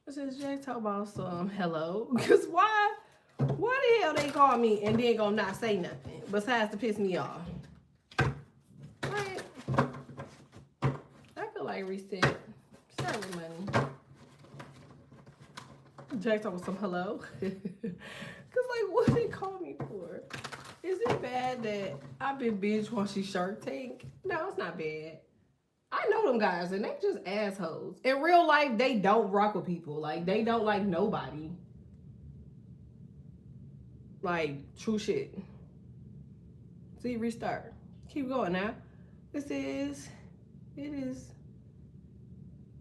This is Jay talk about some hello. Because why the hell they call me and then gonna not say nothing besides to piss me off? Right? I feel like reset. Start with money. Jay talk about some hello. Because like, what they call me for? Is it bad that I've been binge watching Shark Tank? No, it's not bad. I know them guys and they just assholes. In real life, they don't rock with people. Like, they don't like nobody. Like, true shit. See, restart. Keep going now. It is,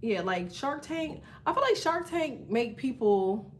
yeah, like Shark Tank. I feel like Shark Tank make people,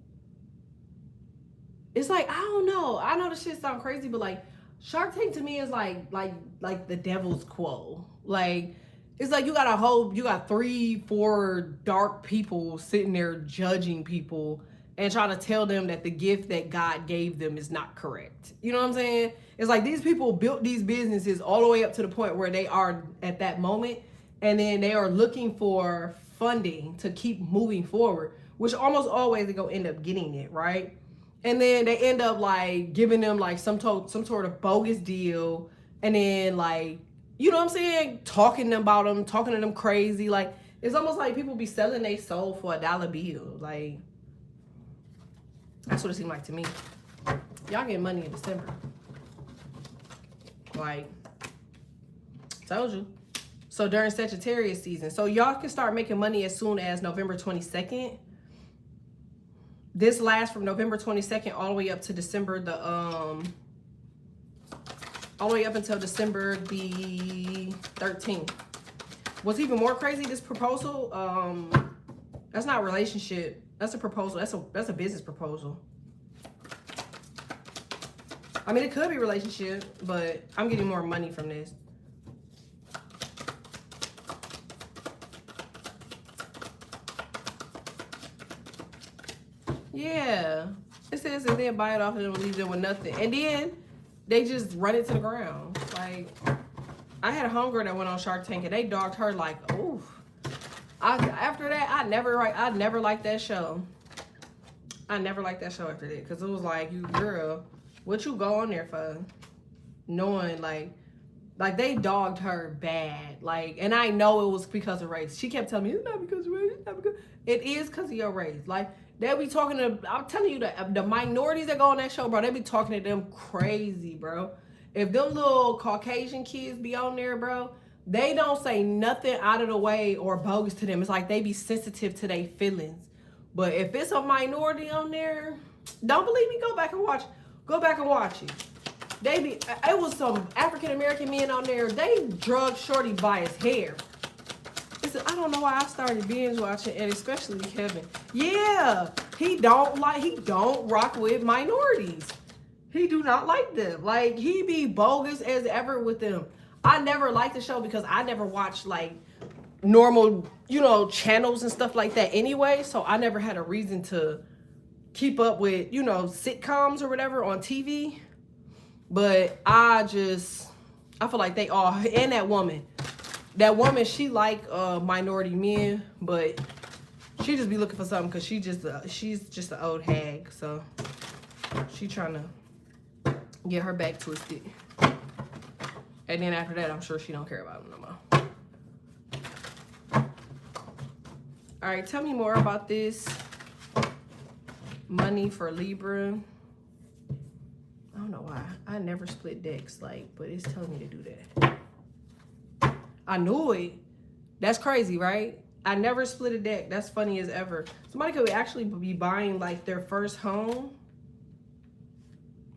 it's like, I don't know. I know this shit sound crazy, but like, Shark Tank to me is like the devil's quo. Like, it's like you got 3-4 dark people sitting there judging people and trying to tell them that the gift that God gave them is not correct. You know what I'm saying? It's like these people built these businesses all the way up to the point where they are at that moment, and then they are looking for funding to keep moving forward, which almost always they go end up getting it, right? And then they end up like giving them like some sort of bogus deal, and then like you know what I'm saying? Talking about them, talking to them crazy. Like, it's almost like people be selling their soul for $1 bill. Like, that's what it seemed like to me. Y'all get money in December. Like, told you. So during Sagittarius season. So y'all can start making money as soon as November 22nd. This lasts from November 22nd all the way up to December the all the way up until December the 13th. What's even more crazy, this proposal, that's not a relationship. That's a proposal. That's a business proposal. I mean, it could be a relationship, but I'm getting more money from this. Yeah. It says, and then buy it off and then leave them with nothing. And then they just run it to the ground. Like, I had a homegirl that went on Shark Tank and they dogged her like, oof. After that, I never liked that show. I never liked that show after that. Because it was like, you girl, what you go on there for? Knowing like they dogged her bad. Like, and I know it was because of race. She kept telling me, it's not because of race, it's not because. It is because of your race. Like, they be talking to, I'm telling you, the minorities that go on that show, bro, they be talking to them crazy, bro. If them little Caucasian kids be on there, bro, they don't say nothing out of the way or bogus to them. It's like they be sensitive to their feelings. But if it's a minority on there, don't believe me, go back and watch. Go back and watch it. It was some African-American men on there. They drugged Shorty by his hair. I don't know why I started binge watching, and especially Kevin. Yeah, he don't rock with minorities. He do not like them. Like, he be bogus as ever with them. I never liked the show because I never watched like normal, channels and stuff like that anyway. So I never had a reason to keep up with, sitcoms or whatever on TV. But I feel like they all, and that woman, she like minority men, but she just be looking for something because she's just an old hag. So she trying to get her back twisted. And then after that, I'm sure she don't care about him no more. All right, tell me more about this money for Libra. I don't know why. I never split decks, but it's telling me to do that. I knew it. That's crazy, right? I never split a deck. That's funny as ever. Somebody could actually be buying their first home.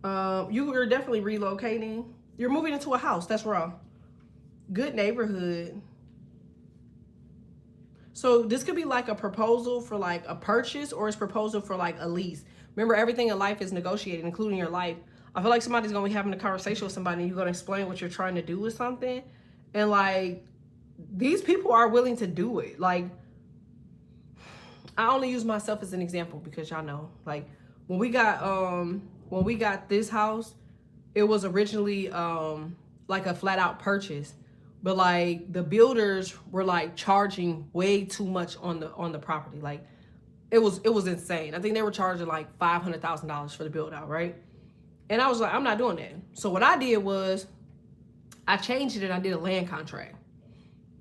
You are definitely relocating. You're moving into a house. That's wrong. Good neighborhood. So this could be like a proposal for a purchase, or it's proposal for a lease. Remember, everything in life is negotiated, including your life. I feel like somebody's going to be having a conversation with somebody and you're going to explain what you're trying to do with something. And these people are willing to do it. I only use myself as an example because y'all know, when we got this house, it was originally a flat out purchase, but the builders were charging way too much on the property. It was insane. I think they were charging $500,000 for the build out, right? And I was like, I'm not doing that. So what I did was I changed it and I did a land contract.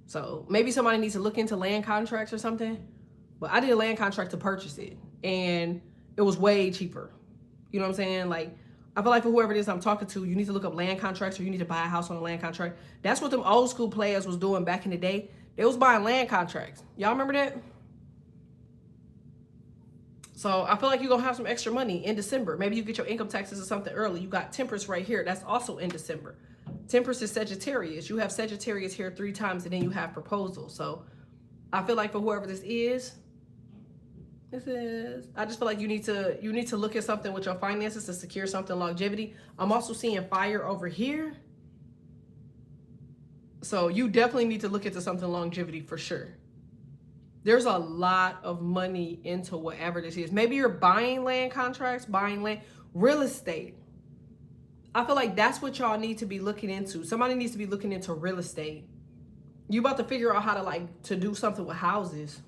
So maybe somebody needs to look into land contracts or something, but I did a land contract to purchase it and it was way cheaper. You know what I'm saying? I feel like for whoever it is I'm talking to, you need to look up land contracts, or you need to buy a house on a land contract. That's what them old school players was doing back in the day. They was buying land contracts. Y'all remember that? So I feel like you're going to have some extra money in December. Maybe you get your income taxes or something early. You got Temperance right here. That's also in December. Temperance is Sagittarius. You have Sagittarius here 3 times, and then you have proposal. So I feel like for whoever this is, I just feel like you need to look at something with your finances to secure something longevity. I'm also seeing fire over here. So you definitely need to look into something longevity for sure. There's a lot of money into whatever this is. Maybe you're buying land contracts, buying land, real estate. I feel like that's what y'all need to be looking into. Somebody needs to be looking into real estate. You about to figure out how to do something with houses.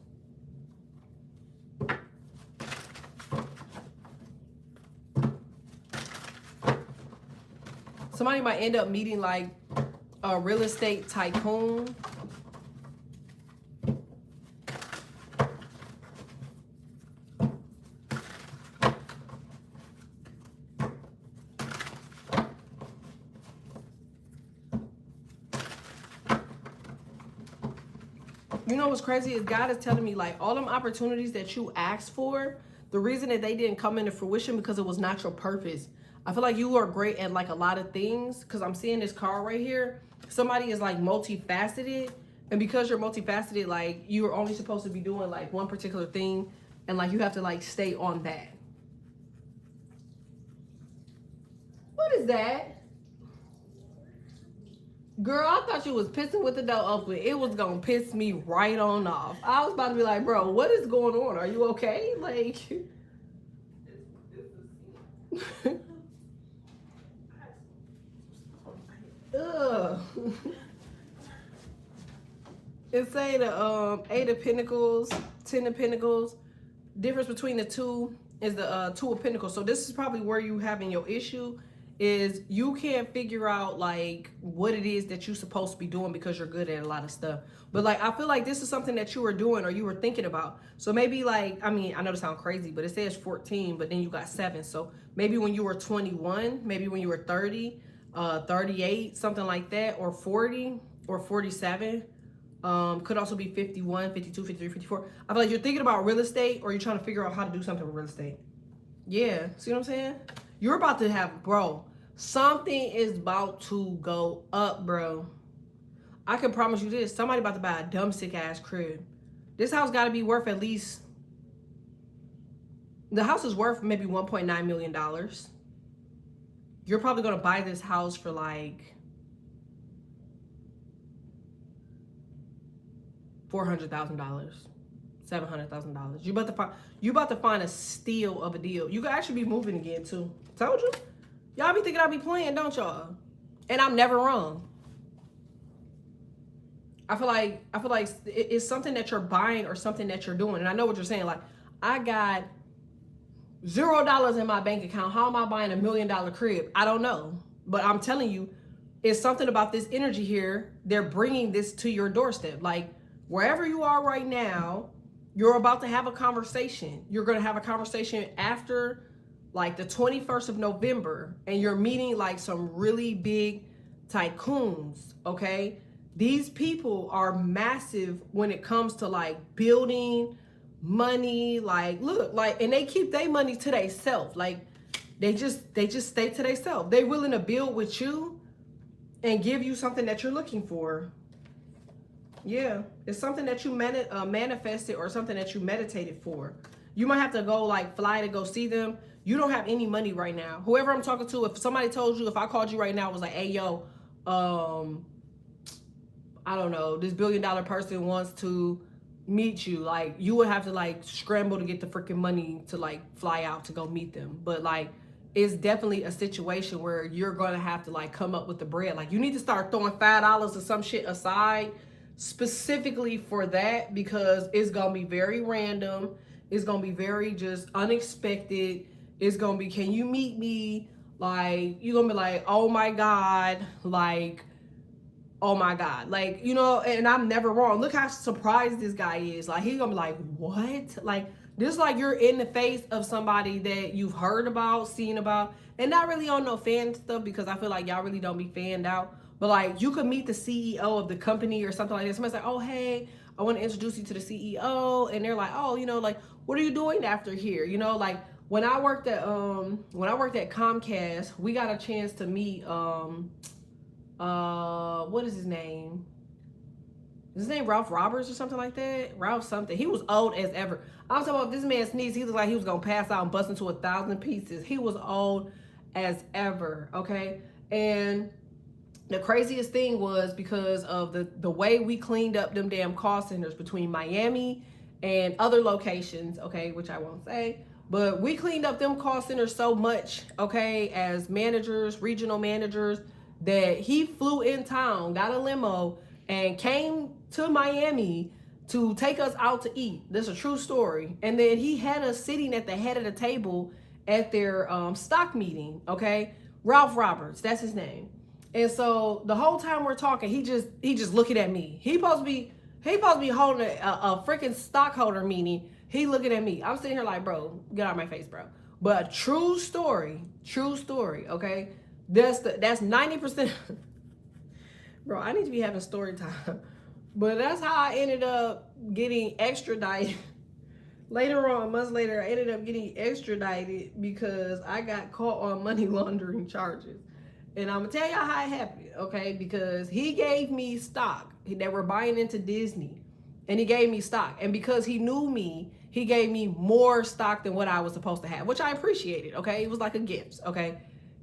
Somebody might end up meeting a real estate tycoon. You know what's crazy is God is telling me, like, all them opportunities that you asked for, the reason that they didn't come into fruition because it was not your purpose. I feel like you are great at like a lot of things, because I'm seeing this card right here. Somebody is like multifaceted, and because you're multifaceted, like you're only supposed to be doing like one particular thing, and like you have to like stay on that. What is that? Girl, I thought you was pissing with the door open. It was gonna piss me right on off. I was about to be like, bro, what is going on? Are you okay? Like, ugh. It say the 8 of Pentacles, 10 of Pentacles. Difference between the two is the 2 of Pentacles. So this is probably where you having your issue. Is you can't figure out like what it is that you're supposed to be doing because you're good at a lot of stuff. But like, I feel like this is something that you were doing or you were thinking about. So maybe like, I mean, I know this sounds crazy, but it says 14, but then you got 7. So maybe when you were 21, maybe when you were 30, 38, something like that, or 40 or 47. Could also be 51, 52, 53, 54. I feel like you're thinking about real estate or you're trying to figure out how to do something with real estate. Yeah, see what I'm saying? You're about to have, bro, something is about to go up, bro. I can promise you this. Somebody about to buy a dumb sick ass crib. This house got to be worth at least, the house is worth maybe $1.9 million. You're probably going to buy this house for like $400,000. $700,000. You about to find a steal of a deal. You could actually be moving again too. Told you. Y'all be thinking I be playing, don't y'all? And I'm never wrong. I feel like it's something that you're buying or something that you're doing. And I know what you're saying. Like, I got $0 in my bank account. How am I buying $1 million crib? I don't know. But I'm telling you, it's something about this energy here. They're bringing this to your doorstep. Like, wherever you are right now, you're about to have a conversation. You're going to have a conversation after like the 21st of November, and you're meeting like some really big tycoons, okay? These people are massive when it comes to like building money, like look, like, and they keep their money to themselves. Like they just stay to themselves. They willing to build with you and give you something that you're looking for. Yeah, it's something that you manifested or something that you meditated for. You might have to go like fly to go see them. You don't have any money right now. Whoever I'm talking to, if somebody told you, if I called you right now, was like, hey, yo, I don't know, this $1 billion person wants to meet you. Like, you would have to like scramble to get the freaking money to like fly out to go meet them. But like, it's definitely a situation where you're going to have to like come up with the bread. Like, you need to start throwing $5 or some shit aside specifically for that, because it's gonna be very random. It's gonna be very just unexpected. It's gonna be, can you meet me? Like, you're gonna be like, oh my God, like, oh my God, like, you know. And I'm never wrong. Look how surprised this guy is. Like, he's gonna be like, what? Like, this, like, you're in the face of somebody that you've heard about, seen about, and not really on no fan stuff, because I feel like y'all really don't be fanned out. But like, you could meet the CEO of the company or something like that. Somebody's like, oh, hey, I want to introduce you to the CEO. And they're like, oh, you know, like, what are you doing after here? You know, like when I worked at Comcast, we got a chance to meet, what is his name? Is his name Ralph Roberts or something like that? Ralph something. He was old as ever. I'm talking about, this man sneezed. He looked like he was going to pass out and bust into 1,000 pieces. He was old as ever. Okay. And the craziest thing was because of the way we cleaned up them damn call centers between Miami and other locations, okay, which I won't say, but we cleaned up them call centers so much, okay, as managers, regional managers, that he flew in town, got a limo, and came to Miami to take us out to eat. This is a true story. And then he had us sitting at the head of the table at their stock meeting, okay? Ralph Roberts, that's his name. And so the whole time we're talking, he just looking at me. He supposed to be holding a freaking stockholder meeting. He looking at me. I'm sitting here like, bro, get out of my face, bro. But true story, okay? That's 90%. Bro, I need to be having story time. But that's how I ended up getting extradited. Later on, months later, I ended up getting extradited because I got caught on money laundering charges. And I'm gonna tell y'all how it happened, okay? Because he gave me stock. They were buying into Disney, and he gave me stock. And because he knew me, he gave me more stock than what I was supposed to have, which I appreciated, okay? It was like a gift, okay?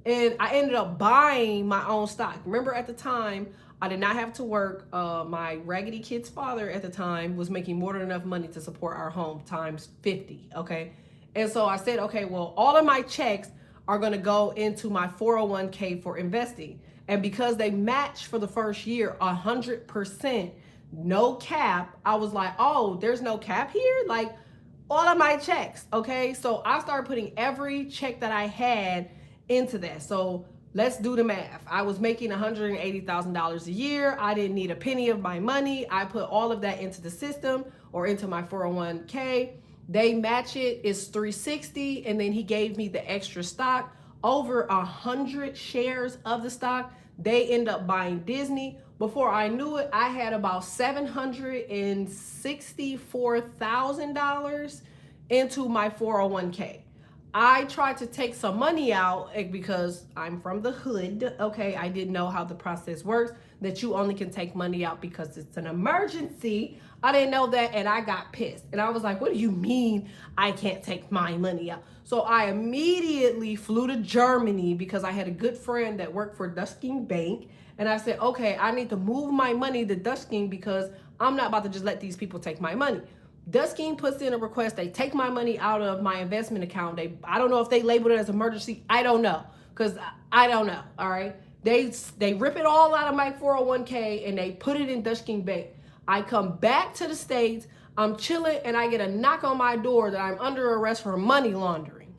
And I ended up buying my own stock. Remember, at the time, I did not have to work. My raggedy kid's father at the time was making more than enough money to support our home times 50, okay? And so I said, okay, well, all of my checks are going to go into my 401k for investing. And because they match for the first year 100%, no cap, I was like, oh, there's no cap here? Like, all of my checks, okay? So I started putting every check that I had into that. So let's do the math. I was making $180,000 a year. I didn't need a penny of my money. I put all of that into the system or into my 401k. They match it, it's 360, and then he gave me the extra stock, over 100 shares of the stock. They end up buying Disney. Before I knew it, I had about $764,000 into my 401k. I tried to take some money out because I'm from the hood, okay? I didn't know how the process works, that you only can take money out because it's an emergency. I didn't know that, and I got pissed. And I was like, what do you mean I can't take my money out? So I immediately flew to Germany because I had a good friend that worked for Dusking Bank. And I said, okay, I need to move my money to Dusking because I'm not about to just let these people take my money. Dusking puts in a request. They take my money out of my investment account. I don't know if they labeled it as emergency. I don't know, because I don't know. All right. They rip it all out of my 401k and they put it in Dusking Bank. I come back to the States. I'm chilling and I get a knock on my door that I'm under arrest for money laundering.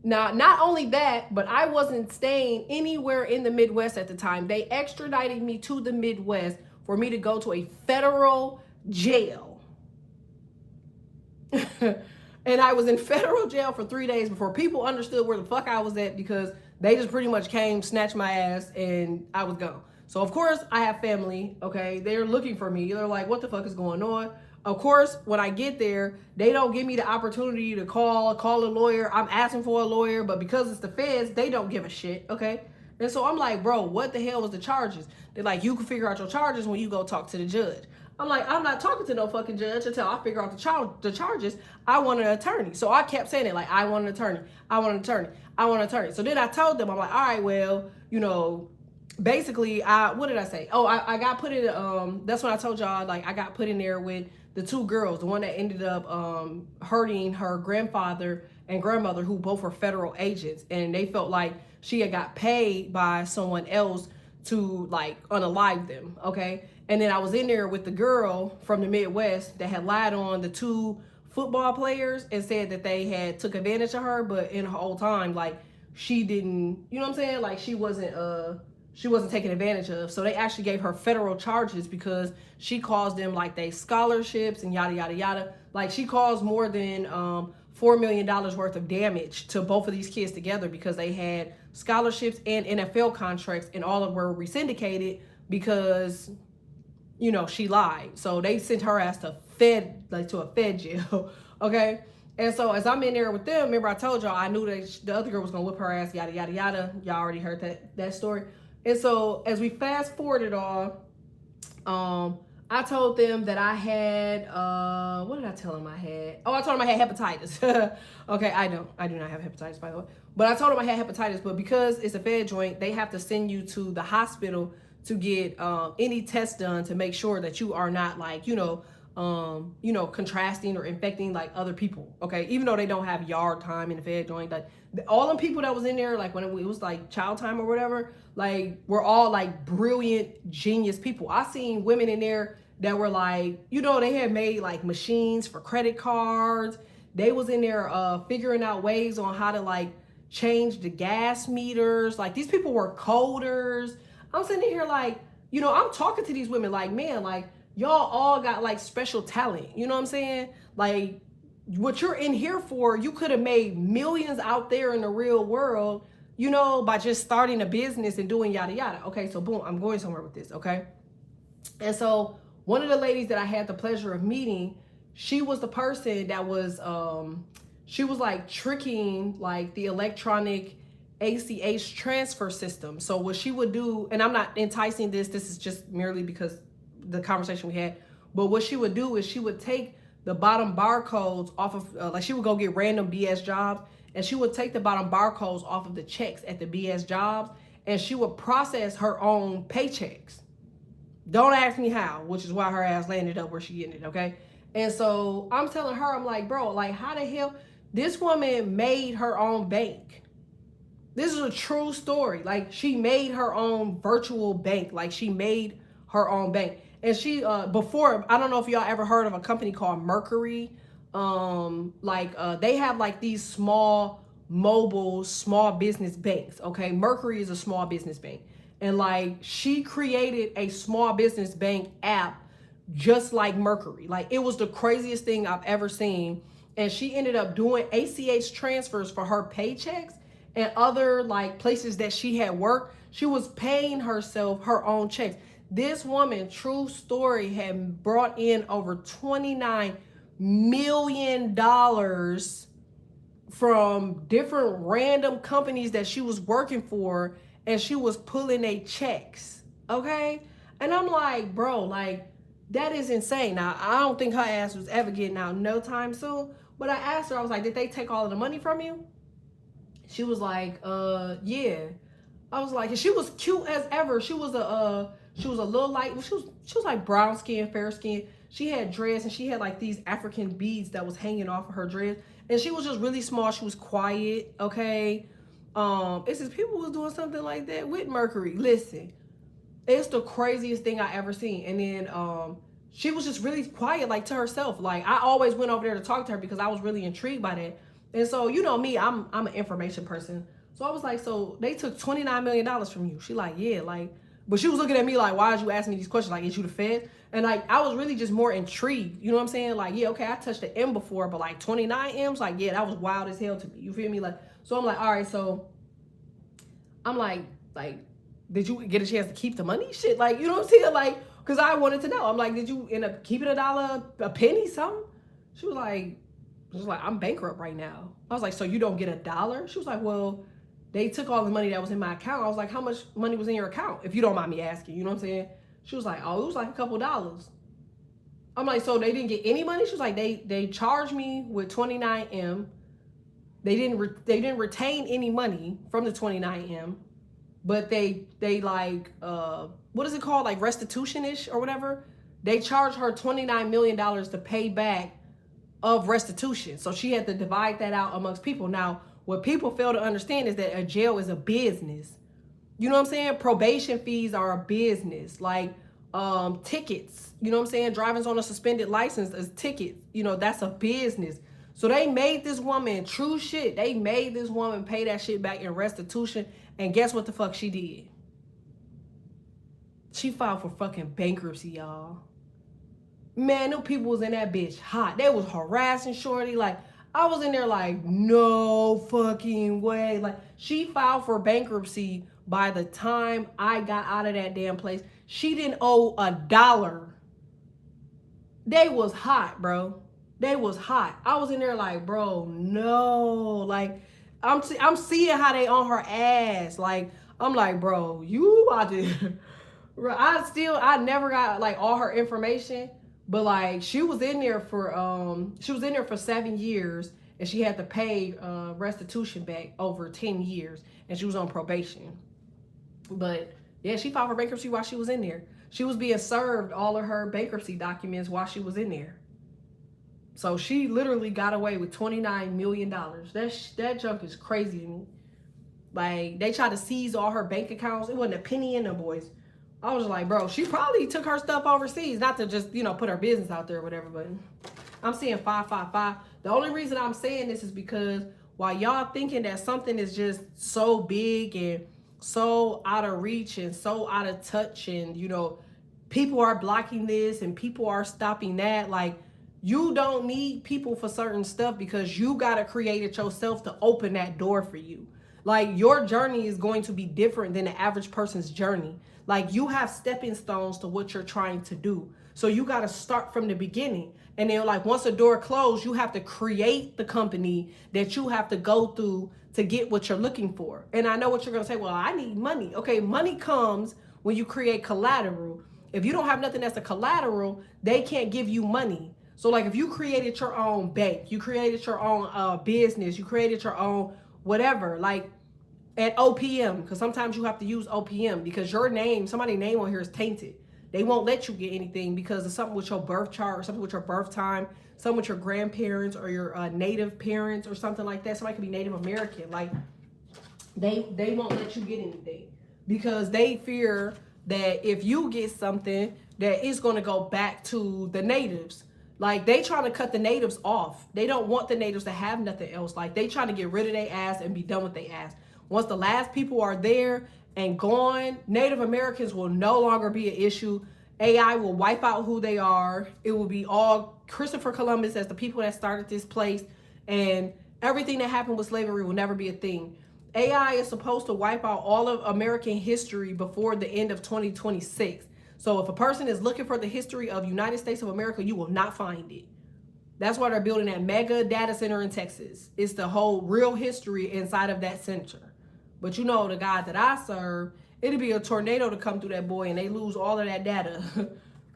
Now, not only that, but I wasn't staying anywhere in the Midwest at the time. They extradited me to the Midwest for me to go to a federal jail. And I was in federal jail for 3 days before people understood where the fuck I was at, because they just pretty much came, snatched my ass, and I was gone. So of course I have family, okay? They're looking for me. They're like, what the fuck is going on? Of course, when I get there, they don't give me the opportunity to call a lawyer. I'm asking for a lawyer, but because it's the feds, they don't give a shit, okay? And so I'm like, bro, what the hell was the charges? They're like, you can figure out your charges when you go talk to the judge. I'm like, I'm not talking to no fucking judge until I figure out the charges. I want an attorney. So I kept saying it, like, I want an attorney. I want an attorney. I want an attorney. So then I told them, I'm like, all right, well, you know, basically, what did I say? Oh, I got put in, that's when I told y'all, like, I got put in there with the two girls, the one that ended up hurting her grandfather and grandmother, who both were federal agents. And they felt like she had got paid by someone else to, like, unalive them, okay? And then I was in there with the girl from the Midwest that had lied on the two football players and said that they had took advantage of her, but in her whole time, like, she didn't, you know what I'm saying? Like, she wasn't taken advantage of. So they actually gave her federal charges because she caused them, like, they scholarships and yada, yada, yada. Like, she caused more than $4 million worth of damage to both of these kids together because they had scholarships and NFL contracts, and all of them were resyndicated because, you know, she lied. So they sent her ass to a fed jail. Okay. And so as I'm in there with them, remember I told y'all I knew that the other girl was gonna whip her ass, yada, yada, yada. Y'all already heard that story. And so as we fast forward it all, I told them that I had, what did I tell them I had? Oh, I told them I had hepatitis. Okay, I do not have hepatitis, by the way. But I told them I had hepatitis, but because it's a fed joint, they have to send you to the hospital to get any test done to make sure that you are not, like, contrasting or infecting, like, other people, okay? Even though they don't have yard time in the fed joint, like, all the people that was in there, like, when it was like child time or whatever, like, we're all, like, brilliant, genius people. I seen women in there that were, like, they had made, like, machines for credit cards. They was in there figuring out ways on how to, like, changed the gas meters. Like, these people were coders. I'm sitting here like, you know, I'm talking to these women like, man, like, y'all all got like special talent. You know what I'm saying? Like, what you're in here for, you could have made millions out there in the real world, you know, by just starting a business and doing yada yada. Okay, so boom, I'm going somewhere with this, okay? And so one of the ladies that I had the pleasure of meeting, she was the person that was she was like tricking like the electronic ACH transfer system. So what she would do, and I'm not enticing this is just merely because the conversation we had, but what she would do is she would take the bottom barcodes off of like, she would go get random BS jobs, and she would take the bottom barcodes off of the checks at the BS jobs, and she would process her own paychecks. Don't ask me how, which is why her ass landed up where she getting it, okay? And so I'm telling her, I'm like, bro, like, how the hell? This woman made her own bank. This is a true story. Like, she made her own virtual bank. Like, she made her own bank. And she, before, I don't know if y'all ever heard of a company called Mercury. They have like these small, mobile, small business banks, okay? Mercury is a small business bank. And like, she created a small business bank app just like Mercury. Like, it was the craziest thing I've ever seen. And she ended up doing ACH transfers for her paychecks and other like places that she had worked. She was paying herself her own checks. This woman, true story, had brought in over $29 million from different random companies that she was working for, and she was pulling their checks, okay? And I'm like, bro, like, that is insane. Now, I don't think her ass was ever getting out no time soon, but I asked her, I was like, did they take all of the money from you? She was like, yeah. I was like, and she was cute as ever. She was a little light. She was like brown skin, fair skin. She had dreads, and she had like these African beads that was hanging off of her dreads. And she was just really small. She was quiet, okay? It's just people was doing something like that with Mercury. Listen, it's the craziest thing I ever seen. And then she was just really quiet, like to herself. Like, I always went over there to talk to her because I was really intrigued by that. And so, you know me, I'm an information person. So I was like, so they took $29 million from you. She like, yeah, like, but she was looking at me like, why did you ask me these questions? Like, is you the Fed? And like, I was really just more intrigued. You know what I'm saying? Like, yeah, okay, I touched the M before, but like 29 M's, like, yeah, that was wild as hell to me. You feel me? Like, so I'm like, all right, so I'm like, did you get a chance to keep the money? Shit, like, you know what I'm saying? Like, because I wanted to know. I'm like, did you end up keeping $1, a penny, something? She was like, I'm bankrupt right now. I was like, so you don't get $1? She was like, well, they took all the money that was in my account. I was like, how much money was in your account? If you don't mind me asking, you know what I'm saying? She was like, oh, it was like a couple dollars. I'm like, so they didn't get any money? She was like, they charged me with 29M. They didn't retain any money from the 29M, but they like, what is it called? Like restitution-ish or whatever. They charged her $29 million to pay back of restitution. So she had to divide that out amongst people. Now, what people fail to understand is that a jail is a business. You know what I'm saying? Probation fees are a business. Like tickets, you know what I'm saying? Driving on a suspended license is tickets. You know, that's a business. So they made this woman, true shit, they made this woman pay that shit back in restitution. And guess what the fuck she did? She filed for fucking bankruptcy, y'all. Man, them people was in that bitch hot. They was harassing Shorty. Like, I was in there like, no fucking way. Like, she filed for bankruptcy by the time I got out of that damn place. She didn't owe $1. They was hot, bro. They was hot. I was in there like, bro, no. Like, I'm seeing how they on her ass. Like, I'm like, bro, you about to... I never got like all her information. But like, she was in there for 7 years, and she had to pay restitution back over 10 years, and she was on probation. But yeah, she filed for bankruptcy while she was in there. She was being served all of her bankruptcy documents while she was in there. So she literally got away with $29 million. That junk is crazy to me. Like, they tried to seize all her bank accounts. It wasn't a penny in them, boys. I was like, bro, she probably took her stuff overseas, not to just, you know, put her business out there or whatever, but I'm seeing 555. The only reason I'm saying this is because while y'all thinking that something is just so big and so out of reach and so out of touch, and people are blocking this and people are stopping that, like, you don't need people for certain stuff because you got to create it yourself to open that door for you. Like, your journey is going to be different than the average person's journey. Like, you have stepping stones to what you're trying to do. So you got to start from the beginning. And then, like, once a door closed, you have to create the company that you have to go through to get what you're looking for. And I know what you're going to say. Well, I need money. Okay, money comes when you create collateral. If you don't have nothing that's a collateral, they can't give you money. So, like, if you created your own bank, you created your own business, you created your own whatever, like at OPM, because sometimes you have to use OPM because your name, somebody's name on here is tainted. They won't let you get anything because of something with your birth chart or something with your birth time, something with your grandparents or your native parents or something like that. Somebody could be Native American. Like, they won't let you get anything because they fear that if you get something, that it's going to go back to the natives. Like, they trying to cut the natives off. They don't want the natives to have nothing else. Like, they trying to get rid of their ass and be done with their ass. Once the last people are there and gone, Native Americans will no longer be an issue. AI will wipe out who they are. It will be all Christopher Columbus as the people that started this place, and everything that happened with slavery will never be a thing. AI is supposed to wipe out all of American history before the end of 2026. So if a person is looking for the history of United States of America, you will not find it. That's why they're building that mega data center in Texas. It's the whole real history inside of that center. But the God that I serve, it'd be a tornado to come through that boy and they lose all of that data.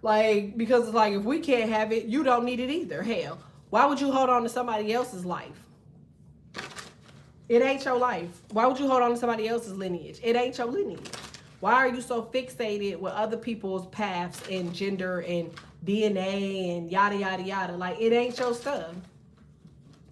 Like, because it's like, if we can't have it, you don't need it either. Hell, why would you hold on to somebody else's life? It ain't your life. Why would you hold on to somebody else's lineage? It ain't your lineage. Why are you so fixated with other people's paths and gender and DNA and yada, yada, yada? Like, it ain't your stuff.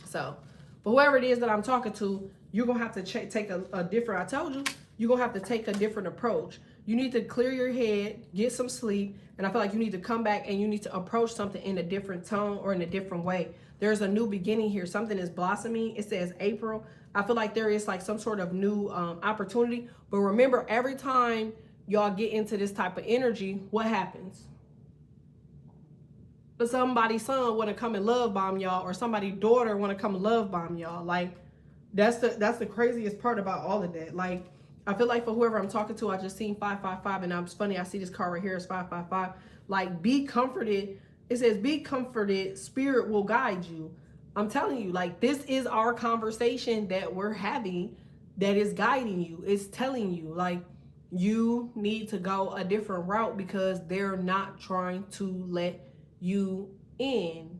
So, but whoever it is that I'm talking to, you're going to have to take a different, I told you, you're going to have to take a different approach. You need to clear your head, get some sleep, and I feel like you need to come back and you need to approach something in a different tone or in a different way. There's a new beginning here. Something is blossoming. It says April. I feel like there is like some sort of new opportunity. But remember, every time y'all get into this type of energy, what happens? But somebody's son want to come and love bomb y'all, or somebody's daughter want to come and love bomb y'all. Like, that's the craziest part about all of that. Like, I feel like for whoever I'm talking to, I just seen 555, and it's funny, I see this card right here is 555. Like, be comforted. It says, be comforted, spirit will guide you. I'm telling you, like, this is our conversation that we're having that is guiding you. It's telling you, like, you need to go a different route because they're not trying to let you in.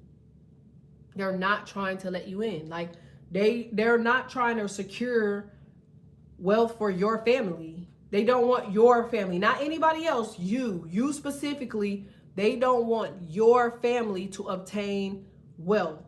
They're not trying to let you in. Like, they're not trying to secure wealth for your family. They don't want your family, not anybody else. You specifically, they don't want your family to obtain wealth.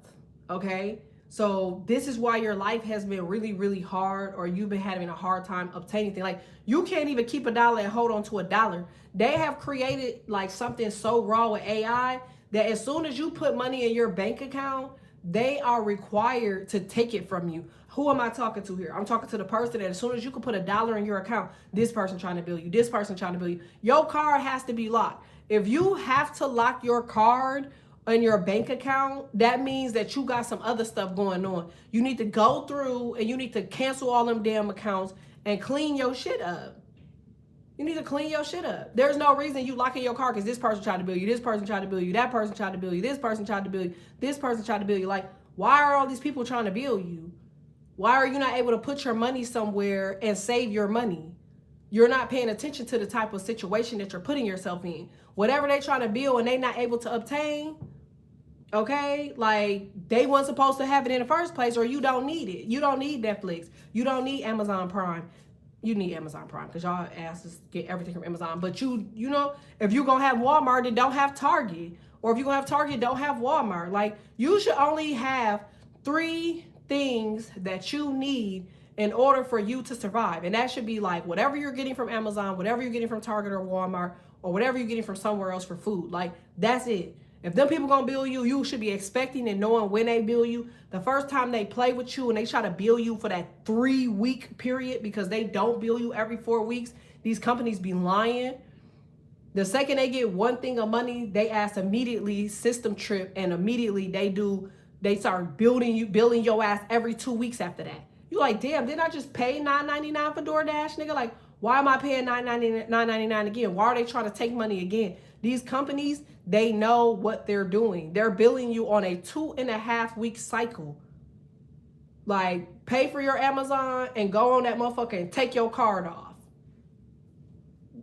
Okay, so this is why your life has been really, really hard, or you've been having a hard time obtaining things. Like, you can't even keep $1 and hold on to $1. They have created like something so raw with AI that as soon as you put money in your bank account, they are required to take it from you. Who am I talking to here? I'm talking to the person that as soon as you can put $1 in your account, this person trying to bill you, this person trying to bill you. Your card has to be locked. If you have to lock your card in your bank account, that means that you got some other stuff going on. You need to go through and you need to cancel all them damn accounts and clean your shit up. You need to clean your shit up. There's no reason you locking your car because this person tried to bill you, this person tried to bill you, that person tried to bill you, this person tried to bill you, this person tried to bill you. Like, why are all these people trying to bill you? Why are you not able to put your money somewhere and save your money? You're not paying attention to the type of situation that you're putting yourself in. Whatever they trying to bill and they not able to obtain, okay, like, they weren't supposed to have it in the first place, or you don't need it. You don't need Netflix. You don't need Amazon Prime. You need Amazon Prime because y'all asses get everything from Amazon. But you know, if you're going to have Walmart, then don't have Target. Or if you're going to have Target, don't have Walmart. Like, you should only have 3 things that you need in order for you to survive. And that should be like whatever you're getting from Amazon, whatever you're getting from Target or Walmart, or whatever you're getting from somewhere else for food. Like, that's it. If them people gonna bill you, you should be expecting and knowing when they bill you. The first time they play with you and they try to bill you for that 3-week period because they don't bill you every 4 weeks, these companies be lying. The second they get one thing of money, they ask immediately system trip, and immediately they start billing your ass every 2 weeks after that. You like, damn, didn't I just pay $9.99 for DoorDash, nigga? Like, why am I paying $9.99 again? Why are they trying to take money again? These companies, they know what they're doing. They're billing you on a 2.5 week cycle. Like, pay for your Amazon and go on that motherfucker and take your card off.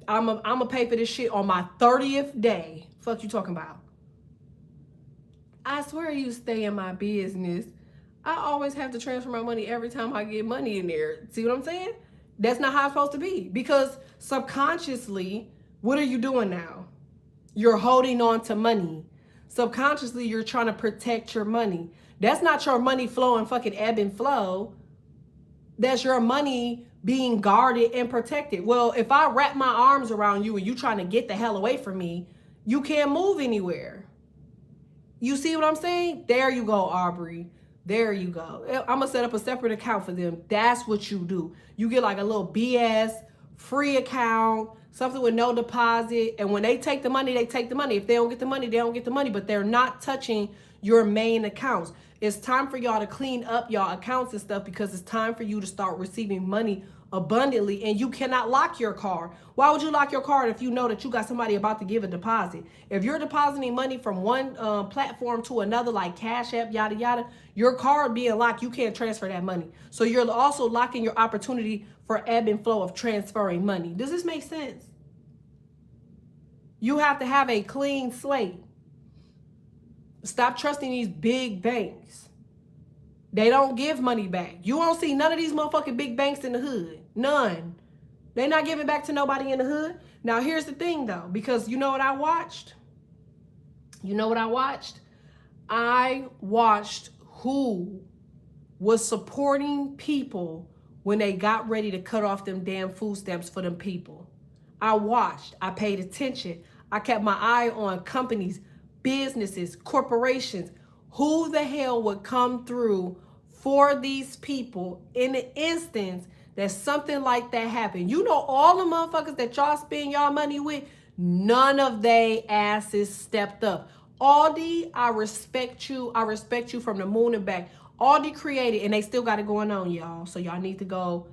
I'm gonna pay for this shit on my 30th day. Fuck you talking about? I swear you stay in my business. I always have to transfer my money every time I get money in there. See what I'm saying? That's not how it's supposed to be. Because subconsciously, what are you doing now? You're holding on to money. Subconsciously, you're trying to protect your money. That's not your money flowing fucking ebb and flow. That's your money being guarded and protected. Well, if I wrap my arms around you and you trying to get the hell away from me, you can't move anywhere. You see what I'm saying? There you go, Aubrey. There you go. I'm going to set up a separate account for them. That's what you do. You get like a little BS free account, something with no deposit. And when they take the money, they take the money. If they don't get the money, they don't get the money. But they're not touching your main accounts. It's time for y'all to clean up y'all accounts and stuff, because it's time for you to start receiving money abundantly. And you cannot lock your card. Why would you lock your card if you know that you got somebody about to give a deposit? If you're depositing money from one platform to another, like Cash App, yada yada, your card being locked, you can't transfer that money. So you're also locking your opportunity for ebb and flow of transferring money. Does this make sense? You have to have a clean slate. Stop trusting these big banks. They don't give money back. You won't see none of these motherfucking big banks in the hood. None. They're not giving back to nobody in the hood. Now, here's the thing, though, because you know what I watched? You know what I watched? I watched who was supporting people when they got ready to cut off them damn food stamps for them people. I watched. I paid attention. I kept my eye on companies, businesses, corporations. Who the hell would come through for these people in the instance that something like that happened? You know, all the motherfuckers that y'all spend y'all money with, none of they asses stepped up. Aldi, I respect you. I respect you from the moon and back. Aldi created, and they still got it going on, y'all. So y'all need to go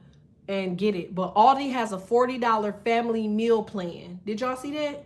and get it. But Aldi has a $40 family meal plan. Did y'all see that?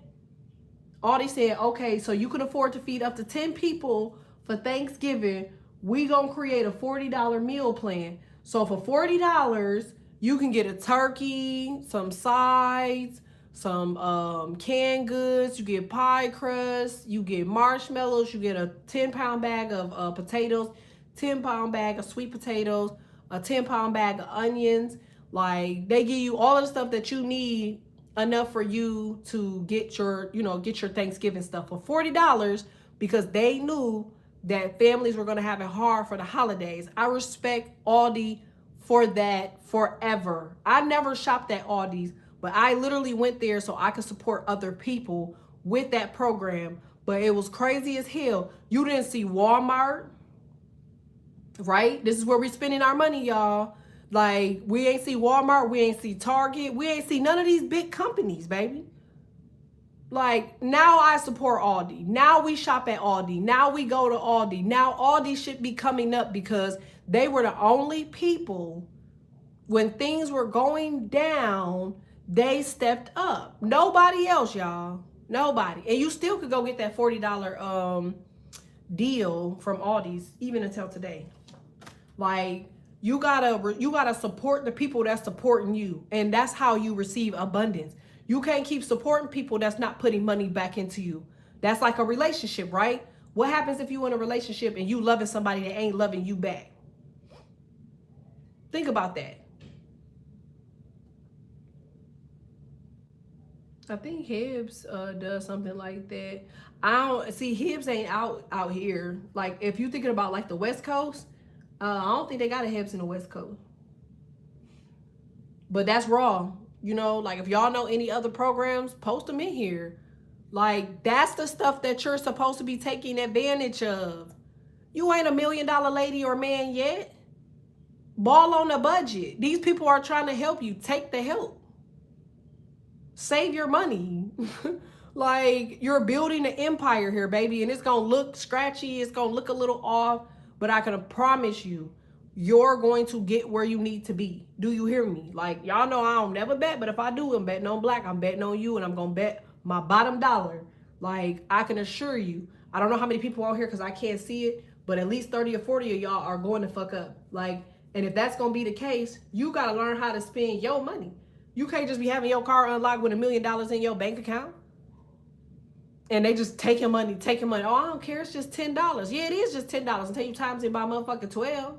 Aldi said, okay, so you can afford to feed up to 10 people for Thanksgiving. We gonna create a $40 meal plan. So for $40, you can get a turkey, some sides, some canned goods. You get pie crust, you get marshmallows, you get a 10-pound bag of potatoes, 10-pound bag of sweet potatoes, a 10-pound bag of onions. Like, they give you all of the stuff that you need, enough for you to get your, get your Thanksgiving stuff for $40, because they knew that families were going to have it hard for the holidays. I respect Aldi for that forever. I never shopped at Aldi's, but I literally went there so I could support other people with that program. But it was crazy as hell. You didn't see Walmart, right? This is where we're spending our money, y'all. Like, we ain't see Walmart, we ain't see Target, we ain't see none of these big companies, baby. Like, now I support Aldi. Now we shop at Aldi. Now we go to Aldi. Now Aldi should be coming up, because they were the only people, when things were going down, they stepped up. Nobody else, y'all. Nobody. And you still could go get that $40 deal from Aldi's even until today. Like, you gotta support the people that's supporting you, and that's how you receive abundance. You can't keep supporting people that's not putting money back into you. That's like a relationship, right? What happens if you in a relationship and you loving somebody that ain't loving you back? Think about that. I think Hibbs does something like that. I don't see, Hibbs ain't out here. Like, if you're thinking about like the West Coast, I don't think they got a Hibbs in the West Coast. But that's raw. Like, if y'all know any other programs, post them in here. Like, that's the stuff that you're supposed to be taking advantage of. You ain't $1 million lady or man yet. Ball on a budget. These people are trying to help you. Take the help. Save your money. Like, you're building an empire here, baby, and it's gonna look scratchy, it's gonna look a little off, but I can promise you, you're going to get where you need to be. Do you hear me? Like, y'all know I don't never bet, but if I do, I'm betting on black, I'm betting on you, and I'm gonna bet my bottom dollar. Like, I can assure you, I don't know how many people out here because I can't see it, but at least 30 or 40 of y'all are going to fuck up. Like, and if that's gonna be the case, you gotta learn how to spend your money. You can't just be having your car unlocked with $1 million in your bank account. And they just taking money. Oh, I don't care. It's just $10. Yeah, it is just $10 until you times it by motherfucking 12.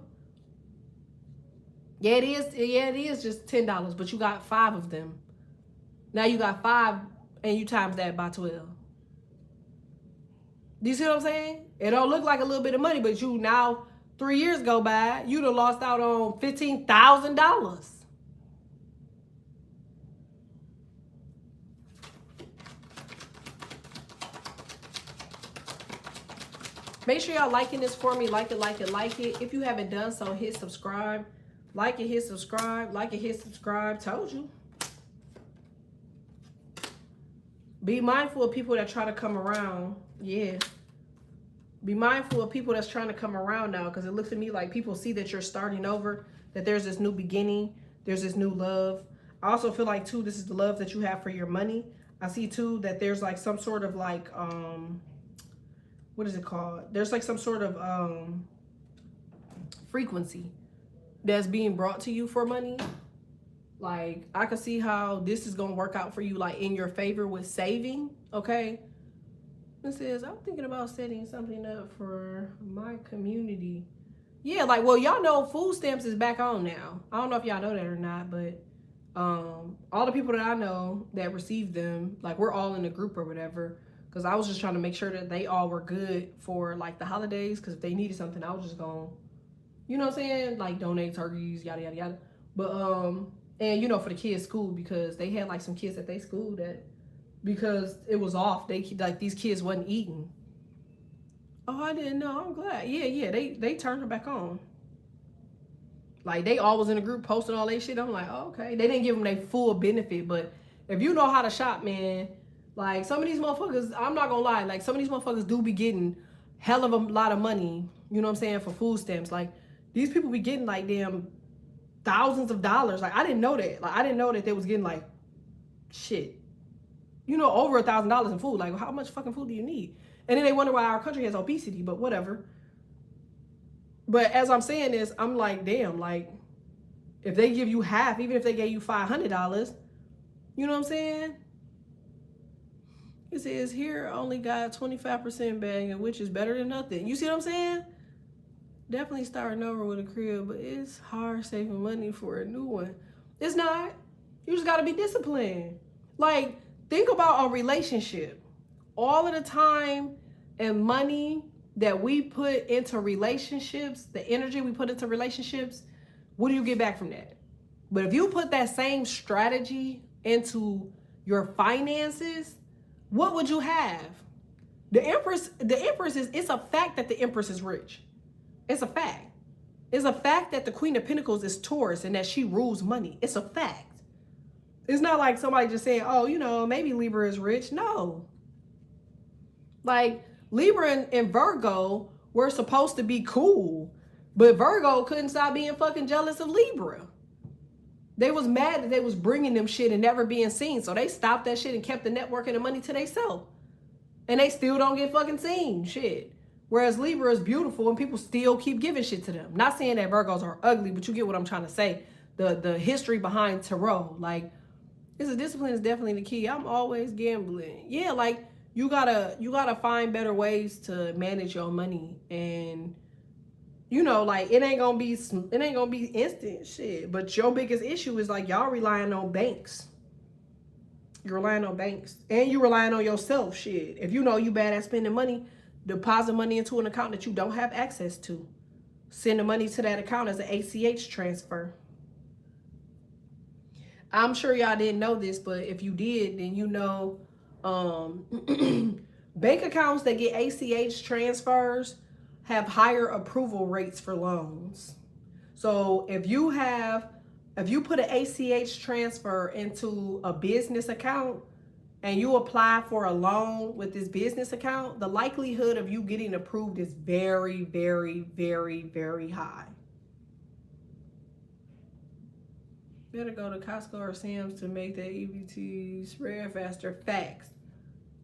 Yeah, it is. Yeah, it is just $10. But you got 5 of them. Now you got 5, and you times that by 12. Do you see what I'm saying? It don't look like a little bit of money, but you now 3 years go by, you'd have lost out on $15,000. Make sure y'all liking this for me. Like it, like it, like it. If you haven't done so, hit subscribe. Like it, hit subscribe. Like it, hit subscribe. Told you. Be mindful of people that try to come around. Yeah. Be mindful of people that's trying to come around now, because it looks to me like people see that you're starting over, that there's this new beginning. There's this new love. I also feel like, too, this is the love that you have for your money. I see, too, that there's like some sort of like, what is it called? There's like some sort of frequency that's being brought to you for money. Like, I can see how this is going to work out for you, like, in your favor with saving, okay? It says, I'm thinking about setting something up for my community. Yeah, like, well, y'all know food stamps is back on now. I don't know if y'all know that or not, but all the people that I know that received them, like, we're all in a group or whatever, because I was just trying to make sure that they all were good for, like, the holidays, because if they needed something, I was just going, you know what I'm saying? Like, donate turkeys, yada, yada, yada. But, and, you know, for the kids' school, because they had, like, some kids at their school that, because it was off, they, like, these kids wasn't eating. Oh, I didn't know. I'm glad. Yeah, they turned her back on. Like, they all was in a group posting all that shit. I'm like, oh, okay. They didn't give them their full benefit, but if you know how to shop, man, like, some of these motherfuckers, I'm not gonna lie, like, some of these motherfuckers do be getting hell of a lot of money, you know what I'm saying, for food stamps. Like, these people be getting, like, damn thousands of dollars. Like, I didn't know that. Like, I didn't know that they was getting, like, shit, you know, over $1,000 in food. Like, how much fucking food do you need? And then they wonder why our country has obesity, but whatever. But as I'm saying this, I'm like, damn, like, if they give you half, even if they gave you $500, you know what I'm saying? It says here only got 25% bagging, which is better than nothing. You see what I'm saying? Definitely starting over with a crib, but it's hard saving money for a new one. It's not. You just got to be disciplined. Like, think about a relationship. All of the time and money that we put into relationships, the energy we put into relationships, what do you get back from that? But if you put that same strategy into your finances, what would you have? The Empress is, it's a fact that the Empress is rich. It's a fact. It's a fact that the Queen of Pentacles is Taurus and that she rules money. It's a fact. It's not like somebody just saying, oh, you know, maybe Libra is rich. No. Like, Libra and Virgo were supposed to be cool, but Virgo couldn't stop being fucking jealous of Libra. They was mad that they was bringing them shit and never being seen. So they stopped that shit and kept the network and the money to themselves. And they still don't get fucking seen. Shit. Whereas Libra is beautiful and people still keep giving shit to them. Not saying that Virgos are ugly, but you get what I'm trying to say. The history behind tarot. Like, this is discipline is definitely the key. I'm always gambling. Yeah, like, you gotta find better ways to manage your money. And you know, like, it ain't gonna be instant shit. But your biggest issue is, like, y'all relying on banks. You're relying on banks. And you relying on yourself, shit. If you know you bad at spending money, deposit money into an account that you don't have access to. Send the money to that account as an ACH transfer. I'm sure y'all didn't know this, but if you did, then you know Bank accounts that get ACH transfers have higher approval rates for loans. So if you put an ACH transfer into a business account and you apply for a loan with this business account, the likelihood of you getting approved is very, very, very, very high. Better go to Costco or Sam's to make that EBT spread faster. Facts.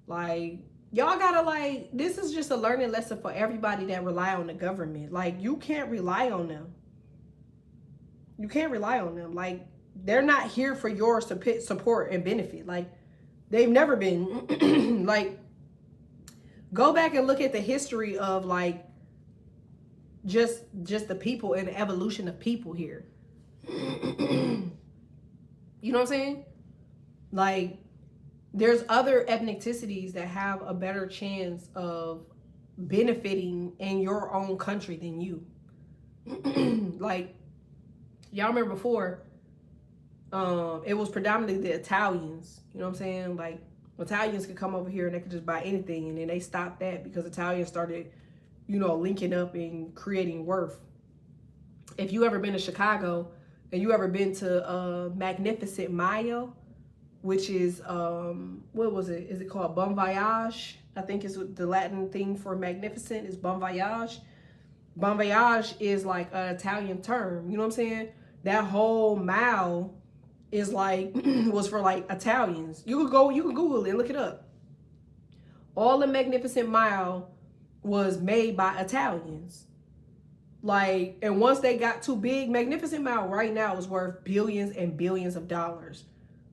Like, y'all gotta, like, this is just a learning lesson for everybody that rely on the government. Like, you can't rely on them. You can't rely on them. Like, they're not here for your support and benefit. Like, they've never been. Like, go back and look at the history of, like, just the people and the evolution of people here. You know what I'm saying? Like, there's other ethnicities that have a better chance of benefiting in your own country than you. Like, y'all remember before, it was predominantly the Italians. You know what I'm saying? Like, Italians could come over here and they could just buy anything, and then they stopped that because Italians started, you know, linking up and creating worth. If you ever been to Chicago and you ever been to Magnificent Mile, which is, what was it? Is it called Bon Voyage? I think is the Latin thing for magnificent is Bon Voyage. Bon Voyage is like an Italian term. You know what I'm saying? That whole mile is like, was for like Italians. You can Google it and look it up. All the Magnificent Mile was made by Italians. Like, and once they got too big, Magnificent Mile right now is worth billions and billions of dollars.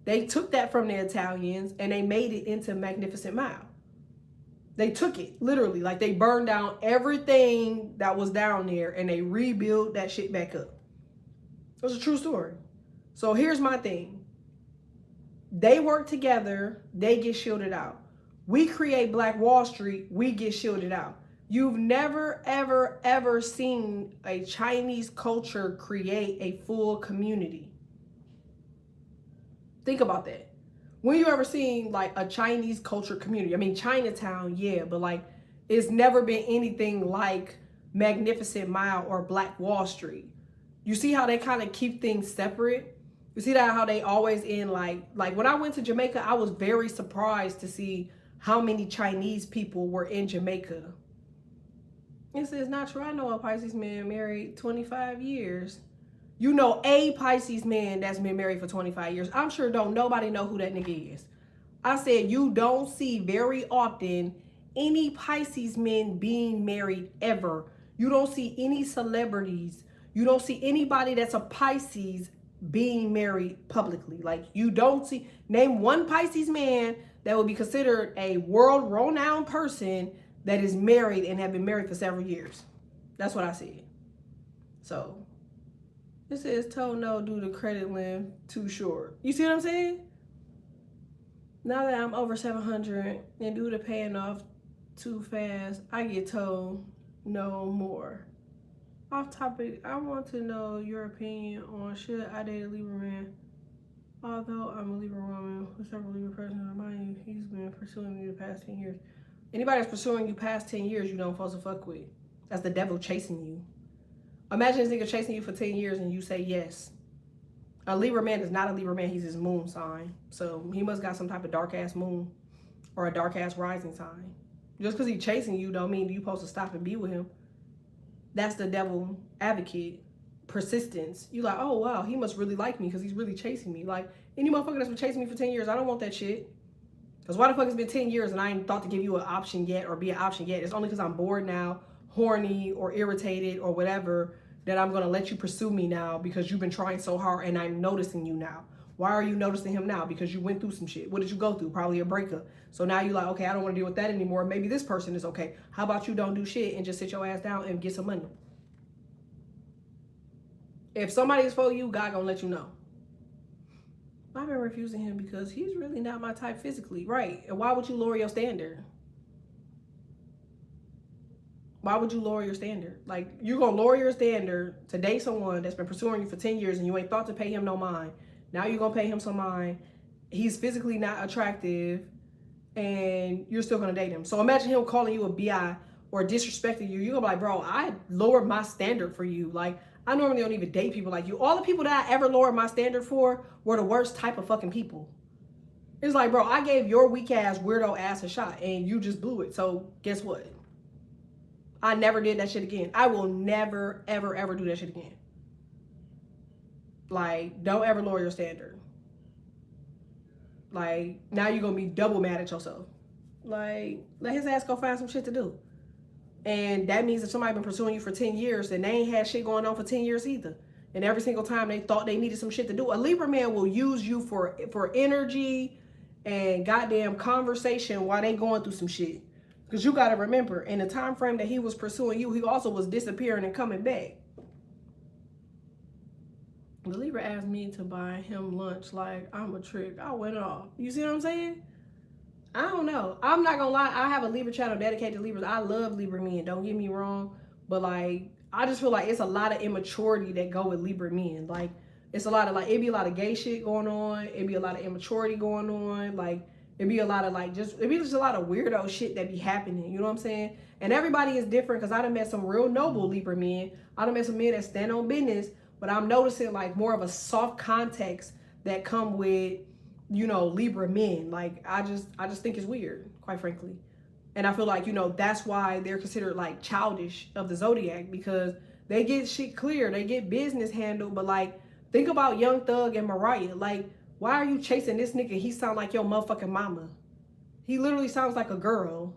They took that from the Italians and they made it into Magnificent Mile. They took it, literally. Like, they burned down everything that was down there and they rebuilt that shit back up. It was a true story. So here's my thing. They work together, they get shielded out. We create Black Wall Street, we get shielded out. You've never, ever, ever seen a Chinese culture create a full community. Think about that. When you ever seen like a Chinese culture community? I mean, Chinatown, yeah, but like, it's never been anything like Magnificent Mile or Black Wall Street. You see how they kind of keep things separate? You see that how they always in like when I went to Jamaica, I was very surprised to see how many Chinese people were in Jamaica. It says, not true. I know a Pisces man married 25 years. You know a Pisces man that's been married for 25 years. I'm sure don't nobody know who that nigga is. I said, you don't see very often any Pisces men being married ever. You don't see any celebrities. You don't see anybody that's a Pisces being married publicly. Like, you don't see, name one Pisces man that would be considered a world renowned person that is married and have been married for several years. That's what I said. So, it says, told no due to credit limit too short. You see what I'm saying? Now that I'm over 700 and due to paying off too fast, I get told no more. Off topic, I want to know your opinion on should I date a Libra man? Although I'm a Libra woman with several Libra persons, remind you, he's been pursuing me the past 10 years. Anybody that's pursuing you past 10 years, you don't supposed to fuck with. That's the devil chasing you. Imagine this nigga chasing you for 10 years and you say yes. A Libra man is not a Libra man, he's his moon sign. So he must got some type of dark ass moon or a dark ass rising sign. Just because he's chasing you don't mean you're supposed to stop and be with him. That's the devil advocate. Persistence. You like, oh wow, he must really like me because he's really chasing me. Like, any motherfucker that's been chasing me for 10 years, I don't want that shit. Because why the fuck it's been 10 years and I ain't thought to give you an option yet or be an option yet? It's only because I'm bored now, horny or irritated or whatever, that I'm going to let you pursue me now because you've been trying so hard and I'm noticing you now. Why are you noticing him now? Because you went through some shit. What did you go through? Probably a breakup. So now you're like, okay, I don't want to deal with that anymore. Maybe this person is okay. How about you don't do shit and just sit your ass down and get some money? If somebody is for you, God gonna let you know. I've been refusing him because he's really not my type physically. Right. And why would you lower your standard? Why would you lower your standard? Like, you're going to lower your standard to date someone that's been pursuing you for 10 years and you ain't thought to pay him no mind. Now you're going to pay him some mind. He's physically not attractive. and you're still gonna date him. So imagine him calling you a bi or disrespecting you. You're gonna be like, bro, I lowered my standard for you. Like, I normally don't even date people like you. All the people that I ever lowered my standard for were the worst type of fucking people. It's like, bro, I gave your weak ass, weirdo ass a shot and you just blew it. So guess what? I never did that shit again. I will never, ever, ever do that shit again. Like, don't ever lower your standard. Like, now you're gonna be double mad at yourself. Like, let his ass go find some shit to do. And that means if somebody been pursuing you for 10 years, then they ain't had shit going on for 10 years either. And every single time they thought they needed some shit to do, a Libra man will use you for energy and goddamn conversation while they going through some shit. Because you got to remember, in the time frame that he was pursuing you, he also was disappearing and coming back. The Libra asked me to buy him lunch like I'm a trick. I went off. You see what I'm saying? I don't know. I'm not gonna lie. I have a Libra channel dedicated to Libras. I love Libra men. Don't get me wrong. But like, I just feel like it's a lot of immaturity that go with Libra men. Like, it's a lot of like, it'd be a lot of gay shit going on. It'd be a lot of immaturity going on. Like, it'd be a lot of like, it'd be just a lot of weirdo shit that be happening. You know what I'm saying? And everybody is different because I done met some real noble Libra men. I done met some men that stand on business. But I'm noticing like more of a soft context that come with, you know, Libra men. Like, I just think it's weird, quite frankly. And I feel like, you know, that's why they're considered like childish of the zodiac, because they get shit clear, they get business handled. But like, think about Young Thug and Mariah. Like, why are you chasing this nigga? He sound like your motherfucking mama. He literally sounds like a girl.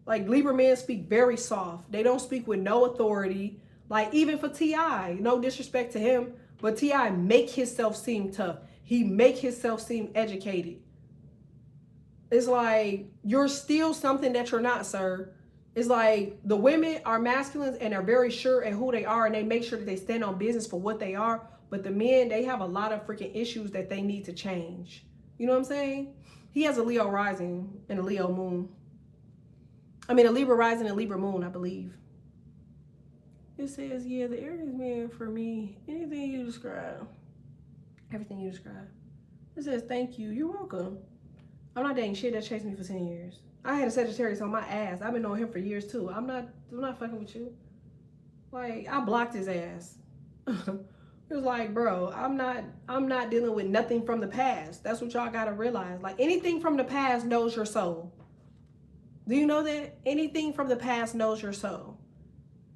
Like, Libra men speak very soft. They don't speak with no authority. Like, even for T.I., no disrespect to him, but T.I. make himself seem tough. He make himself seem educated. It's like, you're still something that you're not, sir. It's like, the women are masculines and are very sure at who they are, and they make sure that they stand on business for what they are. But the men, they have a lot of freaking issues that they need to change. You know what I'm saying? He has a Leo rising and a Leo moon. I mean, a Libra rising and a Libra moon, I believe. It says, yeah, the Aries man for me, anything you describe, everything you describe. It says, thank you, you're welcome. I'm not dating shit that chased me for 10 years. I had a Sagittarius on my ass. I've been knowing him for years too. I'm not fucking with you. Like, I blocked his ass. It was like, bro, I'm not dealing with nothing from the past. That's what y'all gotta realize. Like, anything from the past knows your soul. Do you know that? Anything from the past knows your soul.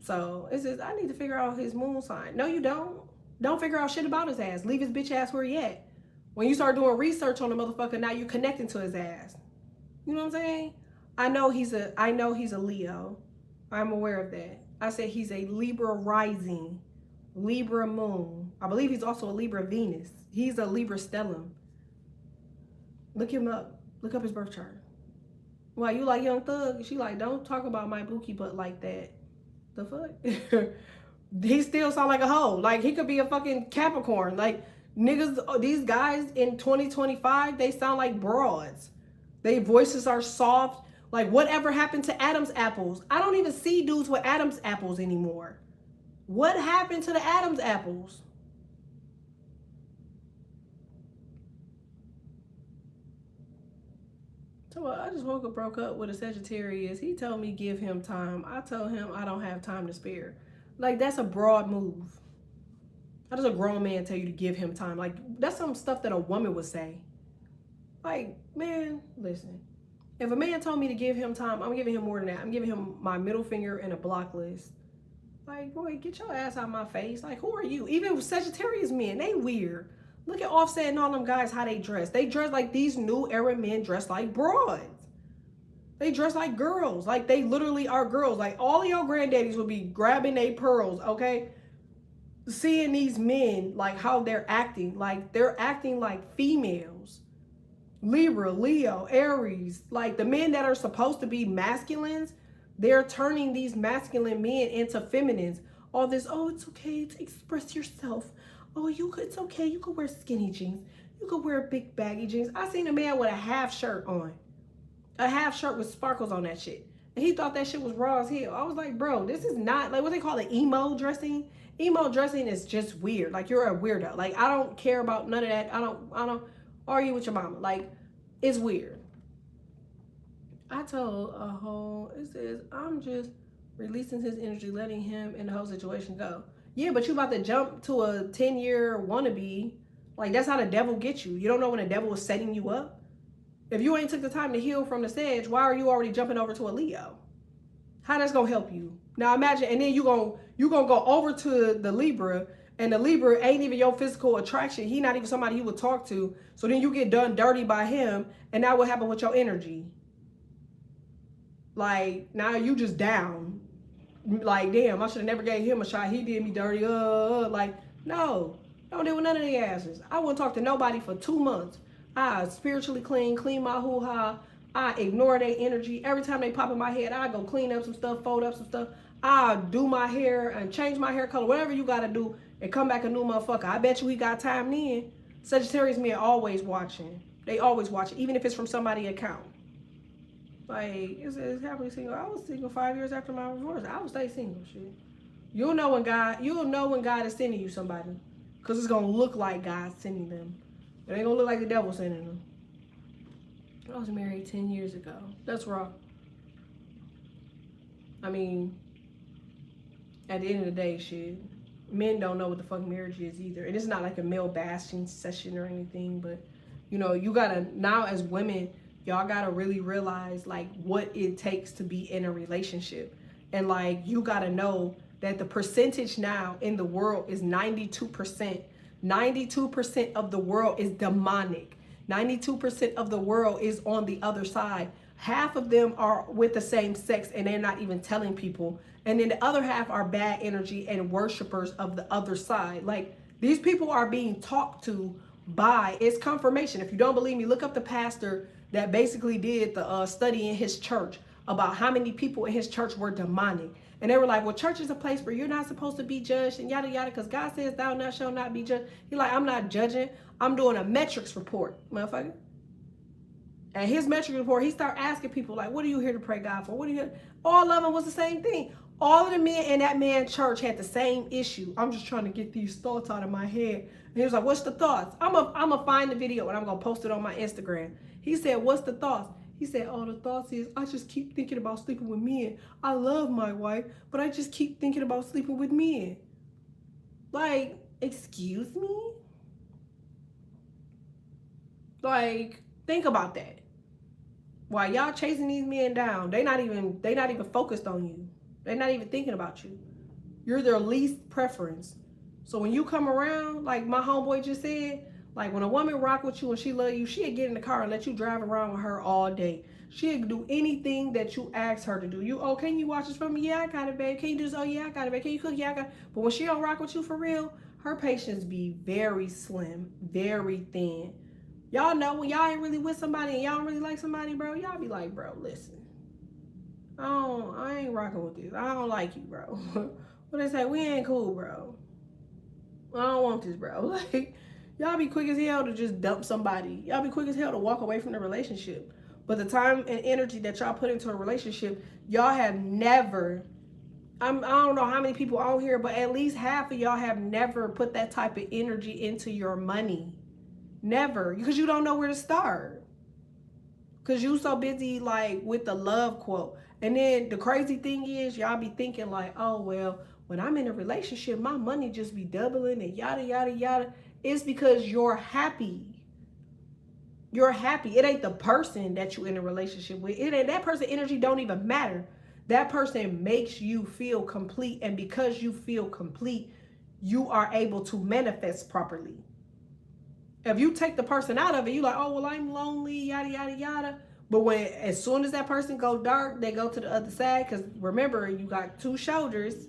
So it says, I need to figure out his moon sign. No, you don't. Don't figure out shit about his ass. Leave his bitch ass where he at. When you start doing research on the motherfucker, now you're connecting to his ass. You know what I'm saying? I know he's a Leo. I'm aware of that. I said he's a Libra rising, Libra moon. I believe he's also a Libra Venus. He's a Libra stellium. Look him up. Look up his birth chart. Why, you like Young Thug? She like, don't talk about my bookie butt like that. The fuck? He still sound like a hoe. Like, he could be a fucking Capricorn. Like, niggas, these guys in 2025, they sound like broads. Their voices are soft. Like, whatever happened to Adam's apples? I don't even see dudes with Adam's apples anymore. What happened to the Adam's apples? So I just woke up, broke up with a Sagittarius. He told me give him time. I told him I don't have time to spare. Like, that's a broad move. How does a grown man tell you to give him time? Like, that's some stuff that a woman would say. Like, man, listen. If a man told me to give him time, I'm giving him more than that. I'm giving him my middle finger and a block list. Like, boy, get your ass out of my face. Like, who are you? Even Sagittarius men, they weird. Look at Offset and all them guys, how they dress. They dress like these new era men dress like broads. They dress like girls. Like, they literally are girls. Like, all of your granddaddies would be grabbing their pearls, okay? Seeing these men, like, how they're acting. Like, they're acting like females. Libra, Leo, Aries. Like, the men that are supposed to be masculines, they're turning these masculine men into feminines. All this, oh, it's okay to express yourself. Oh, it's okay. You could wear skinny jeans. You could wear big baggy jeans. I seen a man with a half shirt on. A half shirt with sparkles on that shit. And he thought that shit was raw as hell. I was like, bro, this is not, like, what they call it, emo dressing. Emo dressing is just weird. Like, you're a weirdo. Like, I don't care about none of that. I don't argue with your mama. Like, it's weird. I told a whole, it says, I'm just releasing his energy, letting him and the whole situation go. Yeah, but you about to jump to a 10-year wannabe. Like, that's how the devil gets you. You don't know when the devil is setting you up. If you ain't took the time to heal from the sedge, why are you already jumping over to a Leo? How that's gonna help you? Now imagine, and then you gonna go over to the Libra, and the Libra ain't even your physical attraction. He not even somebody you would talk to. So then you get done dirty by him, and now what happened with your energy? Like, now you just down. Like, damn, I should have never gave him a shot. He did me dirty. Like, no. Don't deal with none of the asses. I wouldn't talk to nobody for 2 months. I spiritually clean my hoo-ha. I ignore their energy. Every time they pop in my head, I go clean up some stuff, fold up some stuff. I do my hair and change my hair color, whatever you got to do, and come back a new motherfucker. I bet you he got time then. Sagittarius men always watching. They always watching, even if it's from somebody's account. Like, it says happily single. I was single 5 years after my divorce. I would stay single, shit. You'll know when God is sending you somebody. Because it's going to look like God sending them. It ain't going to look like the devil sending them. I was married 10 years ago. That's wrong. I mean, at the end of the day, shit, men don't know what the fuck marriage is either. And it's not like a male bashing session or anything, but, you know, you gotta, now as women, y'all gotta really realize, like, what it takes to be in a relationship. And, like, you gotta know that the percentage now in the world is 92%. 92% of the world is demonic. 92% of the world is on the other side. Half of them are with the same sex and they're not even telling people. And then the other half are bad energy and worshipers of the other side. Like, these people are being talked to by, it's confirmation. If you don't believe me, look up the pastor that basically did the study in his church about how many people in his church were demonic. And they were like, well, church is a place where you're not supposed to be judged and yada yada, because God says thou not shall not be judged. He's like, I'm not judging. I'm doing a metrics report, motherfucker. And his metrics report, he started asking people, like, what are you here to pray God for? What are you here? All of them was the same thing. All of the men in that man's church had the same issue. I'm just trying to get these thoughts out of my head. And he was like, what's the thoughts? I'm gonna find the video and I'm going to post it on my Instagram. He said, what's the thoughts? He said, oh, the thoughts is, I just keep thinking about sleeping with men. I love my wife, but I just keep thinking about sleeping with men. Like, excuse me? Like, think about that. While y'all chasing these men down, they not even focused on you. They're not even thinking about you. You're their least preference. So when you come around, like my homeboy just said, like when a woman rock with you and she love you, she'll get in the car and let you drive around with her all day. She'll do anything that you ask her to do. You, oh, can you watch this for me? Yeah, I got it, babe. Can you do this? Oh, yeah, I got it, babe. Can you cook? Yeah, I got it. But when she don't rock with you for real, her patience be very slim, very thin. Y'all know when y'all ain't really with somebody and y'all don't really like somebody, bro, y'all be like, bro, listen. I ain't rocking with this. I don't like you, bro. What they say, we ain't cool, bro. I don't want this, bro. Like, y'all be quick as hell to just dump somebody. Y'all be quick as hell to walk away from the relationship. But the time and energy that y'all put into a relationship, y'all have never, I don't know how many people out here, but at least half of y'all have never put that type of energy into your money. Never. Because you don't know where to start. Because you so busy, like, with the love quote. And then the crazy thing is, y'all be thinking like, oh, well, when I'm in a relationship, my money just be doubling and yada, yada, yada. It's because you're happy. You're happy. It ain't the person that you in a relationship with. It ain't, that person energy don't even matter. That person makes you feel complete. And because you feel complete, you are able to manifest properly. If you take the person out of it, you like, oh, well, I'm lonely, yada, yada, yada. But when, as soon as that person go dark, they go to the other side. Because remember, you got two shoulders.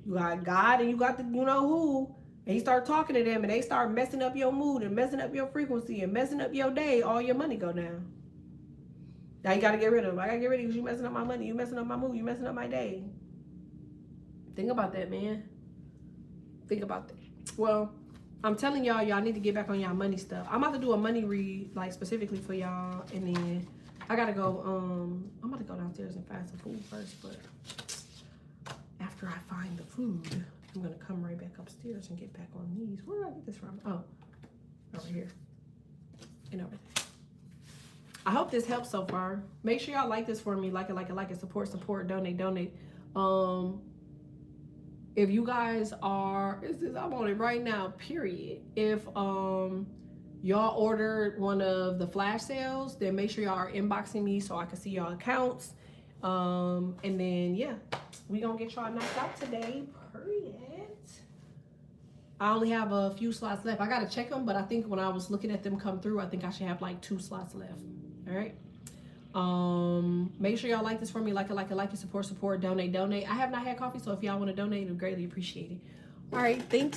You got God and you got the you know who. And you start talking to them and they start messing up your mood and messing up your frequency and messing up your day. All your money go down. Now you got to get rid of them. I got to get rid of you because you messing up my money. You messing up my mood. You messing up my day. Think about that, man. Think about that. Well, I'm telling y'all need to get back on y'all money stuff. I'm about to do a money read, like, specifically for y'all. And then I got to go, I'm about to go downstairs and find some food first. But after I find the food, I'm going to come right back upstairs and get back on these. Where did I get this from? Oh, over here. And over there. I hope this helps so far. Make sure y'all like this for me. Like it, support, donate. Um, if you guys are, I'm on it right now, period. If y'all ordered one of the flash sales, then make sure y'all are inboxing me so I can see y'all accounts. And then yeah, we gonna get y'all knocked out today, period. I only have a few slots left. I gotta check them, but I think when I was looking at them come through, I think I should have like 2 slots left. All right. Make sure y'all like this for me. Like it, support, donate. I have not had coffee, so if y'all want to donate, I would greatly appreciate it. All right, thanks.